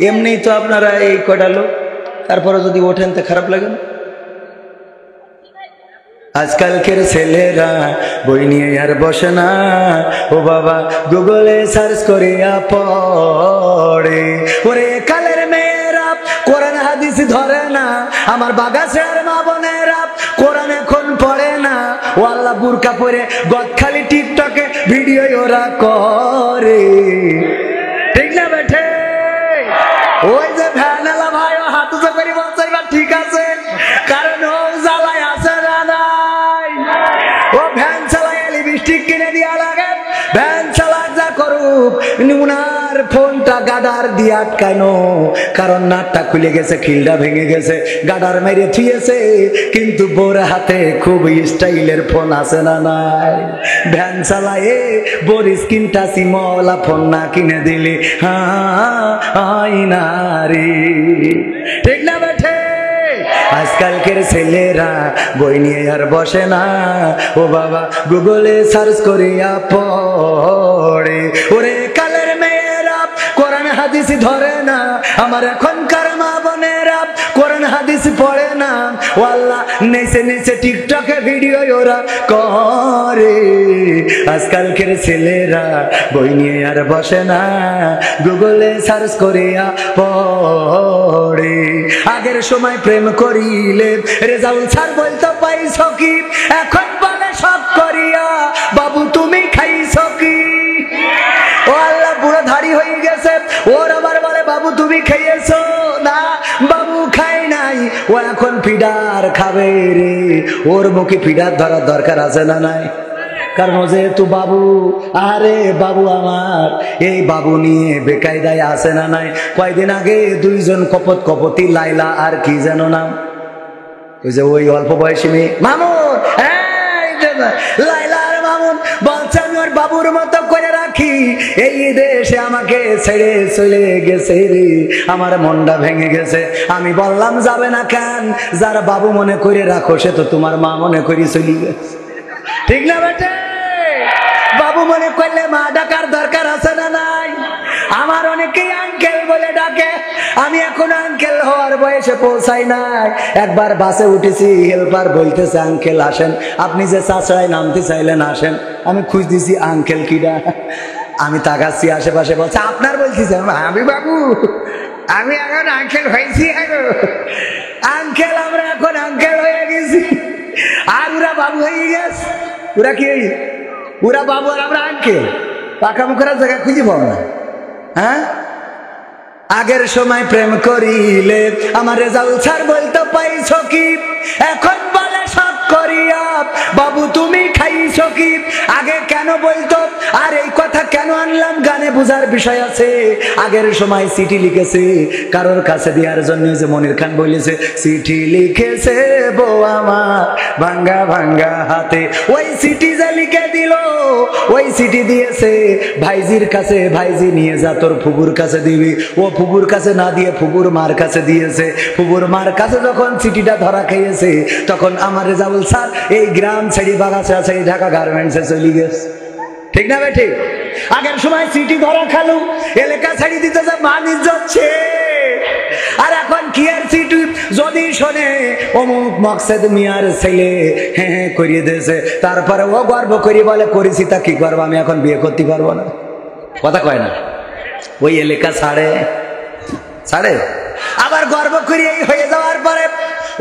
এমনি তো আপনারা এই কটা লোক, তারপরে যদি ওঠেন তো খারাপ লাগে না? আজকালকের ছেলেরা বই নিয়ে আর বসে না, ও বাবা গুগলে সার্চ করিয়া পড়ে। ওরে কালের মেয়েরা কোরআন হাদিস ধরে না, আমার বাগাছের মা বোনেরা কোরআন এখন পড়ে না। ও আল্লাহ বুরকা পরে গদখালি টিকটকে ভিডিও ওরা করে, ঠিক না বেঠে? ওই যে ভ্যানালা ভাই ও হাত উঁচু করে বলছে এবার ঠিক আছে, কারণ ও জ্বালায় আছে না নাই। ও ভ্যান চালায় লিপস্টিক কিনে দিয়া লাগে, ভ্যান চালায় যা করুক, উনার ফোনটা গাডার দিয়ে আটকানো, কারণ নাটটা খুলে গেছে, খিলটা ভেঙে গেছে, গাডার মেরে থুয়েছে, কিন্তু বোর হাতে খুব স্টাইলের ফোন আছে না নাই। ভ্যান চালায় বোর স্ক্রিন টাচি মলা ফোন না কিনে দিলে হাই না রে, ঠিক না বেঠে? আজকালকের ছেলেরা বই নিয়ে আর বসে না, ও বাবা গুগলে সার্চ করিয়া পড়ে। ওরে কালের মেয়েরা কোরআন হাদিস ধরে না, আমার এখনকার মা বোনেরা কোরআন হাদিস পড়ে না। ও আল্লাহ নেচে নেচে টিকটকে ভিডিও ওরা করে। আজকালকের ছেলেরা বই নিয়ে আর বসে না, গুগলে সার্চ করিয়া পড়ে। আগের সময় প্রেম করিলে রেজাউল স্যার বলতো পাইছ কি, এখন বলে সব করিয়া বাবু তুমি খাইছ কি? ও আল্লাহ বুড়ো ধাড়ি হয়ে গেছে, ওর আবার বলে বাবু তুমি খাইয়েছো না, বাবু খাই নাই। ও এখন ফিডার খাবে রে, ওর মুখে ফিডার ধরার দরকার আছে না নাই? কারণ যেহেতু বাবু, আরে বাবু আমার, এই বাবু নিয়ে বেকায়দায় আছে না নাই? কয়দিন আগে দুইজন কপতি লাইলা আর কি যেন নাম, ওই যে ওই অল্প বয়সী মেয়ে মামুন, লাইলা আর মামুন বলছে আমি ওর বাবুর মতো করে রাখি, এই দেশে আমাকে ছেড়ে চলে গেছে রে, আমার মনটা ভেঙে গেছে। আমি বললাম যাবে না কেন, যারা বাবু মনে করে রাখো সে তো তোমার মা মনে করে চলে গেছে, ঠিক না বেটে? বাবু মনে করলে মা ডাকার দরকার আছে না নাই? আমার অনেকেই আঙ্কেল বলে ডাকে, আমি এখন আঙ্কেল হওয়ার বয়সে পৌঁছাই নাই। একবার বাসে উঠেছি, হেল্পার বলতেছে আঙ্কেল আসেন, আপনি যে চাষায় নামতে চাইলেন আসেন। আমি খুঁজ দিছি আঙ্কেল কিডা, আমি তাকাচ্ছি আশেপাশে, বলছে আপনার বলতেছে। আমি বাবু, আমি এখন আঙ্কেল হয়েছি, আঙ্কেল আমরা এখন আঙ্কেল হয়ে গেছি, আর ওরা বাবু হয়ে গেছে। ওরা কি, ওরা বাবু আর আমরা আঙ্কেল, পাকা মুখের জায়গা খুঁজে পাবো না। হ্যাঁ, আগের সময় প্রেম করিলে আমার রেজাউল স্যার বলতো পাইছ কি, এখন বলে সব করিয়া বাবু তুমি খাইছো কি? আগে কেন বলতো? আর এই কথা কেন আনলাম? গানে বোঝার বিষয় আছে। আগের সময় চিঠি লিখেছে কারোর কাছে দেওয়ার জন্য, যে মনির খান বলেছে চিঠি লিখেছে বউ আমার ভাঙ্গা ভাঙ্গা হাতে, ওই চিঠি যে লিখে দিল, ওই চিঠি দিয়েছে ভাইজির কাছে, ভাইজি নিয়ে যা তোর ফুপুর কাছে দিবি। ও ফুপুর কাছে না দিয়ে ফুপুর মার কাছে দিয়েছে। ফুপুর মার কাছে যখন চিঠিটা ধরা খেয়েছে, তখন আমার রেজাউল স্যার এই গ্রাম ছেড়ে বাগাছে আছে ঢাকা গার্মেন্টসে চলে গেছে। ঠিক না ভাই? ঠিক। আগের সময় চিঠি ধরা খালু এলাকা ছাড়ি দিতেছে, মান ইজ্জত ছে। আর এখন কি আর চিঠি যদি শোনে অমুক মকসেদ মিয়ার ছেলে হ্যাঁ হ্যাঁ করিয়ে দিয়েছে, তারপরে ও গর্ব করি বলে করেছি, তা কি করবো, আমি এখন বিয়ে করতে পারবো না। কথা কয় না? ওই এলাকা ছাড়ে ছাড়ে। আবার গর্ব করি এই হয়ে যাওয়ার পরে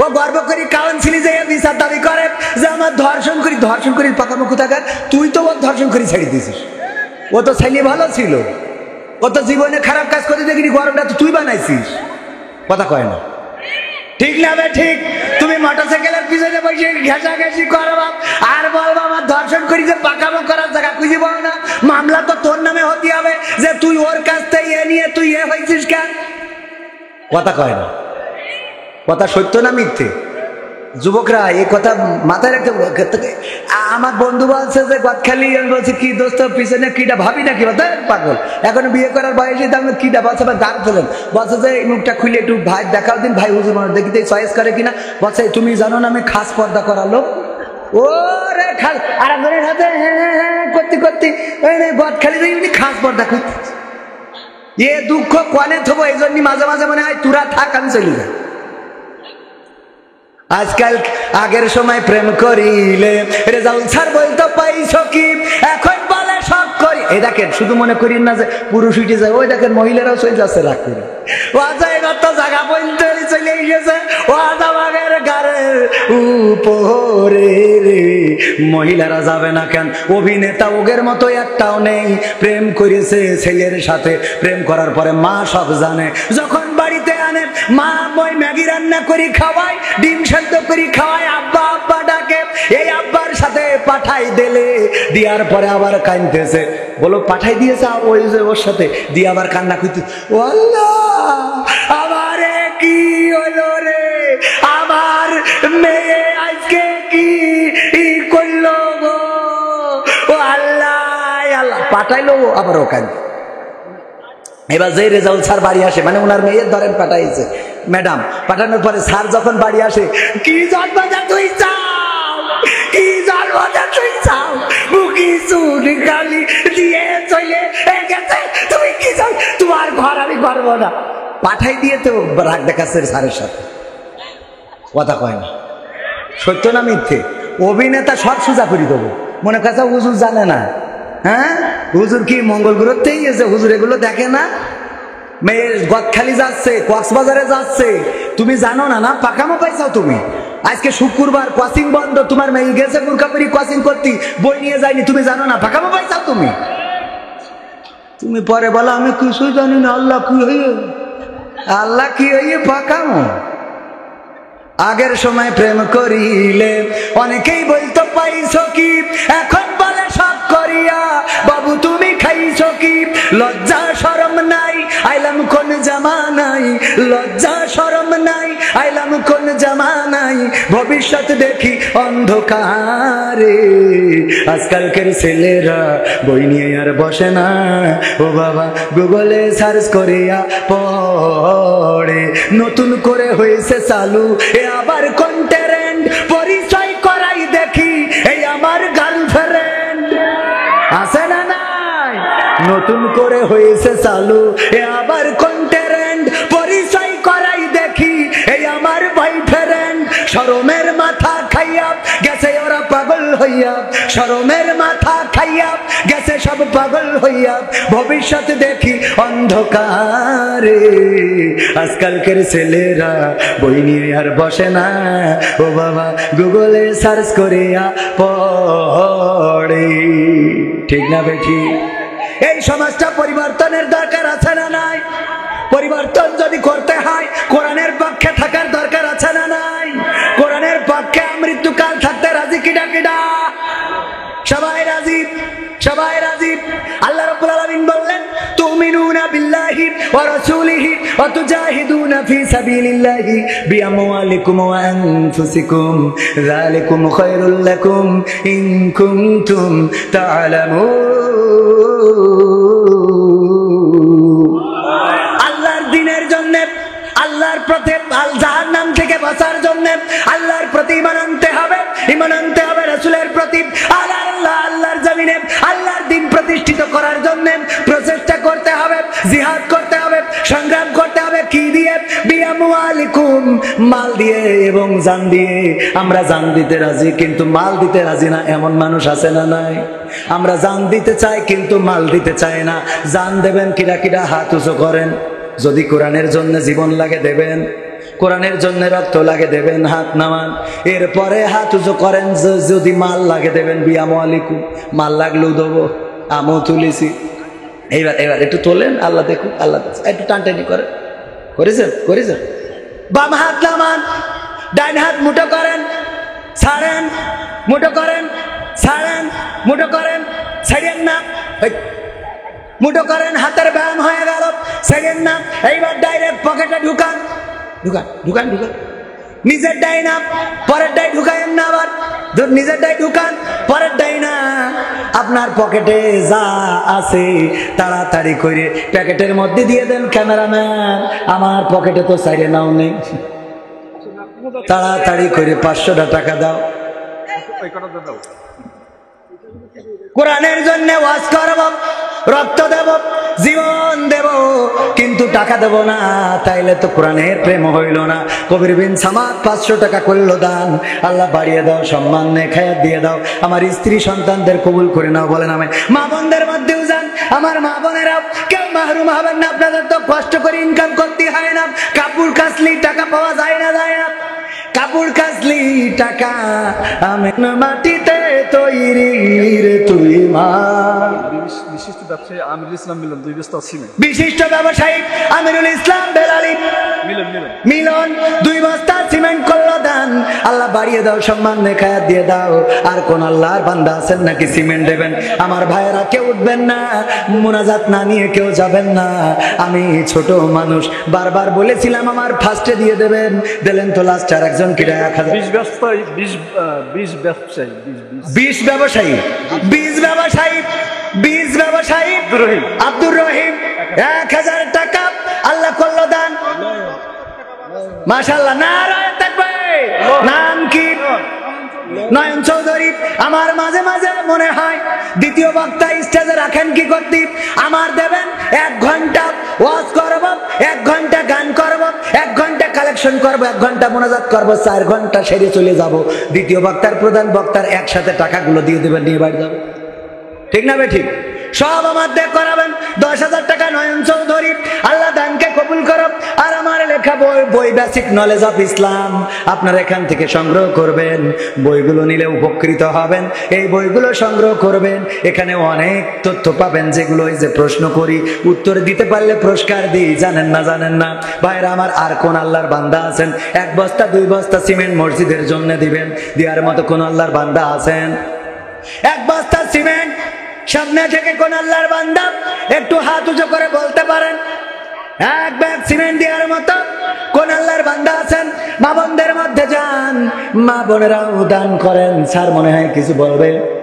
ও গর্ব করি কাউন্সিলে যে বিচার দাবি করে যে আমার ধর্ষণ করি পাকামুখ থাকার, তুই তো ওর ধর্ষণ করি ছেড়ে দিয়েছিস। ও তো ছেলে ভালো ছিল, ও তো জীবনে খারাপ কাজ করে দেখিনি, গরমটা তো তুই বানাইছিস। কথা কয় না? ঠিক না বে? ঠিক। তুমি মোটরসাইকেলের পিছনে বসে ঘেঁষাঘেঁষি করবা আর বলবা আমার ধর্ষণ করি, যে পাকামো করার জায়গা খুঁজে পাও না। মামলা তো তোর নামে হতে হবে যে তুই ওর কাছ থেকে এ নিয়ে তুই এ হয়েছিস কেন। কথা কয় না? কথা সত্য না মিথ্যে? যুবকরা এই কথা মাথায় রাখতে। আমার বন্ধু বলছে যে গদখালি, আমি বলছি কি দোস্ত পিছনে কিটা ভাবি নাকি? পাগল, এখন বিয়ে করার বয়সে আমি কিটা বলছে গান ফেলেন, বলছে যে মুখটা খুলে একটু ভাই দেখাও দিন, ভাই হুজুর মানুষ দেখিতে চয়েস করে কিনা। বলছে তুমি জানো না আমি খাস পর্দা করালো। ও রে খাস আর একজনের হাতে হ্যাঁ হ্যাঁ হ্যাঁ করতে করতে গদখালি উনি খাস পর্দা করতে। এ দুঃখ কনে থবো, এই জন্য মাঝে মাঝে মনে হয় তোরা থাক আমি চলে যাই। আজকাল আগের সময় প্রেম করিলে রেজাউল স্যার বলতো পাইছো কি, এখন বলে সব করি। এই দেখেন, শুধু মনে করি না যে পুরুষ উঠে যায়, ওই দেখেন মহিলারাও চলে যাচ্ছে রাগ করে। ও জায়গত জায়গা পর্যন্ত চলে এসেছে, ও আজাবাগের গাড়ের উপরে রে। মহিলারা যাবে না কেন? অভিনেতা ওগের মতো একটাও নেই। প্রেম করেছে ছেলের সাথে, প্রেম করার পরে মা সব জানে। যখন বাড়িতে আনে মা মই ম্যাগি রান্না করি খাওয়ায়, ডিম সেদ্ধ করি খাওয়ায়, আব্বা আব্বা ডাকে। এই আব্বার সাথে পাঠাই দিলে, দিয়ার পরে আবার কাঁদতেছে। বলো পাঠাই দিয়েছে ওই যে ওর সাথে দিয়ে আবার কান্না করতে, ও আল্লাহ আমারে কি হলো রে, আমার মেয়ে আজকে কি করলো গো, ও আল্লাহ আল্লাহ পাঠাইলো আবার ও কাঁদে। এবার যে রেজাউল স্যার বাড়ি আসে, মানে ওনার মেয়ের ধরেন পাঠাইছে ম্যাডাম, পাঠানোর পরে স্যার যখন বাড়ি আসে, কি জন্মটা তুই চাও, কি জন্মটা তুই চাও, বুকি চুরি গালি দিয়ে চলে গেছে, তুমি কি চাও, তোমার ঘর আমি করবো না। পাঠাই দিয়ে তো রাগ দেখাচ্ছে স্যারের সাথে। কথা কয় না? সত্য না মিথ্যে? অভিনেতা সব সোজা করে দেবো, মনে কাছে হুজুর জানে না। হ্যাঁ, হুজুর কি মঙ্গল গ্রহতেই এসে হুজুর এগুলো দেখে না? মেয়ে গদখালি যাচ্ছে, কক্সবাজারে যাচ্ছে, তুমি জানো না? না পাকামো পাইছাও তুমি। আজকে শুক্রবার, কোচিং বন্ধ, তোমার মেয়ে গেছে বোরকাপুরি কোচিং করতে, বই নিয়ে যায়নি, তুমি জানো না? পাকামো পাইছাও তুমি। তুমি পরে বলো আমি কিছুই জানি না, আল্লাহ কি হইয়ে, আল্লাহ কি হইয়ে পাকামো। আগের সময় প্রেম করিলে অনেকেই বলতো পাইছো কি, এখন বলে সব করিয়া বাবু তুমি খাইছো কি। লজ্জা শরম নাই, আইলাম কোন জামানাই, লজ্জা শরম নাই, আইলাম কোন জামানাই, ভবিষ্যৎ দেখি অন্ধকারে। আজকালকের ছেলেরা বই নিয়ে আর বসে না, ও বাবা গুগলে সার্চ করিয়া পড়ে। নতুন করে হয়েছে চালু এ আবার কন্টেন্ট, পরিচয় করাই দেখি এই আমার গার্লফ্রেন্ড। আছে না নাই? নতুন করে হয়েছে চালু এ আবার কন্টেন্ট, পরিচয় করাই দেখি এই আমার বয়ফ্রেন্ড। শরমের মাথা খাইয়া গেছে ওরা পাগল হইয়া, শরমের মাথা খাইয়া গেছে সব পাগল হইয়া, ভবিষ্যৎ দেখি অন্ধকারে। আজকালকের ছেলেরা বই নিয়ে আর বসে না, ও বাবা গুগলে সার্চ করিয়া পড়ে। ঠিক না বেঠি? এই সমাজটা পরিবর্তনের দরকার আছে না নাই? পরিবর্তন যদি করতে হয় কোরআনের পক্ষে থাকার দরকার আছে না নাই? কোরআনের পক্ষে মৃত্যুকাল থাকতে রাজি কিডা কিডা? সবাই রাজি, সবাই রাজি। আল্লাহ রাব্বুল আলামিন বললেন তুমিনুনা বিল্লাহি ওয়া রাসূলিহি ওয়া তুজাহিদুনা ফি সাবিলিল্লাহি বিআমওয়ালিকুম ওয়া আনফুসিকুম যালিকুম খায়রুল লাকুম ইন কুনতুম তা'লামুন। আল্লাহর দ্বীনের জন্য, আল্লাহর পথে জাহান্নাম থেকে বাঁচার জন্য আল্লাহর প্রতি ঈমান আনতে হবে, ঈমান আনতে হবে রাসূলের প্রতি। আল্লাহর জমিনে আল্লাহর দ্বীন প্রতিষ্ঠিত করার জন্য প্রচেষ্টা করতে হবে, জিহাদ করতে হবে, সংগ্রাম করতে হবে। কি দিয়ে? বিআমওয়ালিকুম, মাল দিয়ে এবং জান দিয়ে। আমরা জান দিতে রাজি কিন্তু মাল দিতে রাজি না, এমন মানুষ আছে না নাই? আমরা জান দিতে চাই কিন্তু মাল দিতে চাই না। জান দেবেন কিরা কিরা? হাত উঁচু করেন। যদি কোরআনের জন্য জীবন লাগে দেবেন, কোরআনের জন্য রক্ত লাগে দেবেন, হাত নামান। এরপরে হাত উঁচু করেন যদি মাল লাগে দেবেন। বিআমওয়ালিকুম, মাল লাগলেও দেবো, আমও তুলেছি। এইবার এবার একটু তোলেন, আল্লাহ দেখুন, আল্লাহ একটু টানটানি করেন। করেছেন? করেছেন? বাম হাত নামান, ডাইন হাত মুঠো করেন, ছাড়েন, মুঠো করেন, ছাড়েন, মুঠো করেন, ছাড়েন না, মুঠো করেন। হাতের ব্যায়াম হয়ে গেল, ছাড়েন না। এইবার ডাইরেক্ট পকেটে ঢুকান, ঢুকান, ঢুকান, ঢুকান। নিজের ডাই না, পরের ডাই ঢুকায়েন না। আবার নিজের ডাই ঢুকান, পরের ডাই না। আপনার পকেটে যা আছে তাড়াতাড়ি করে প্যাকেটের মধ্যে দিয়ে দেন। ক্যামেরাম্যান, আমার পকেটে তো সাইডে নাও নেই, তাড়াতাড়ি করে 500 টাকা দাও। কোরআনের জন্য ওয়াজ করব, রক্ত দেব, জীবন দেব, কিন্তু টাকা দেব না। তাইলে তো কোরআনের প্রেম হইল না। কবির বিন সামাদ 500 টাকা করলো দান। আল্লাহ বাড়িয়ে দাও, সম্মান নেখায়াত দিয়ে দাও। আমার স্ত্রী সন্তানদের কবুল করে নাও। বলেন আমি। মা বোনদের মধ্যেও যান, আমার মা বোনেরা কেউ মাহরুম হবেন না। আপনাদের তো কষ্ট করে ইনকাম করতে হয় না। কাপড় কাচলি টাকা পাওয়া যায় না, যায় না। কাপড় কাচলি টাকা আমি মাটিতে তৈরি রে তুই মা। বিশিষ্ট ব্যবসায়ী আমিরুল ইসলাম মিলন 2 বস্তা সিমেন্ট। বিশিষ্ট ব্যবসায়ী আমিরুল ইসলাম বেলালি মিলন 2 বস্তা সিমেন্ট করলো দান। আল্লাহ বাড়িয়ে দাও, সম্মান নেখায়াত দিয়ে দাও। আর কোন আল্লাহর বান্দা আছেন নাকি সিমেন্ট দেবেন? আমার ভাইয়েরা কেউ উঠবেন না, মুনাজাত না নিয়ে কেউ যাবেন না। আমি ছোট মানুষ, বারবার বলেছিলাম আমার ফার্স্টে দিয়ে দেবেন, দিলেন তো লাস্ট আর একজন কিরা 1000। 20 ব্যবসায়ী, 20 ব্যবসায়ী, 20 ব্যবসায়ী, 20 ব্যবসায়ী, 20 ব্যবসায়ী আব্দুর রহিম 1000 টাকা আল্লাহ করলো দান। মাশাআল্লাহ, নারায়ে তাকবীর। নাম কি? নয়ন চৌধুরী। আমার মাঝে মাঝে মনে হয় দ্বিতীয় বক্তা স্টেজে রাখেন কি করতে? আমার দেবেন 1 ঘন্টা ওয়াজ করব, 1 ঘন্টা গান করব, 1 ঘন্টা কালেকশন করব, 1 ঘন্টা মোনাজাত করব, 4 ঘন্টা সেরে চলে যাব। দ্বিতীয় বক্তার প্রধান বক্তার একসাথে টাকাগুলো দিয়ে দেবেন, নিয়ে বাড়ি যাবে। ঠিক না বে ঠিক? সব আমার দেখ করাবেন। 10,000 টাকা নয়ন চৌধুরী। আল্লাহ দানকে কবুল করো। আর আমার লেখা বই বেসিক নলেজ অফ ইসলাম আপনারা এখান থেকে সংগ্রহ করবেন। বইগুলো নিলে উপকৃত হবেন। এই বইগুলো সংগ্রহ করবেন, এখানে অনেক তথ্য পাবেন যেগুলো এই যে প্রশ্ন করি, উত্তর দিতে পারলে পুরস্কার দিই। জানেন না? জানেন না? ভাইরা আমার, আর কোন আল্লাহর বান্দা আছেন 1 বস্তা 2 বস্তা সিমেন্ট মসজিদের জন্য দিবেন? দেওয়ার মতো কোন আল্লাহর বান্দা আছেন? 1 বস্তা সিমেন্ট সামনে থেকে কোন আল্লাহর বান্দা একটু হাত উঁচু করে বলতে পারেন? 1 ব্যাগ সিমেন্ট দেওয়ার মতো কোন আল্লাহর বান্দা আছেন? মা বোনদের মধ্যে যান, মা বোনেরাও দান করেন। স্যার মনে হয় কিছু বলবে।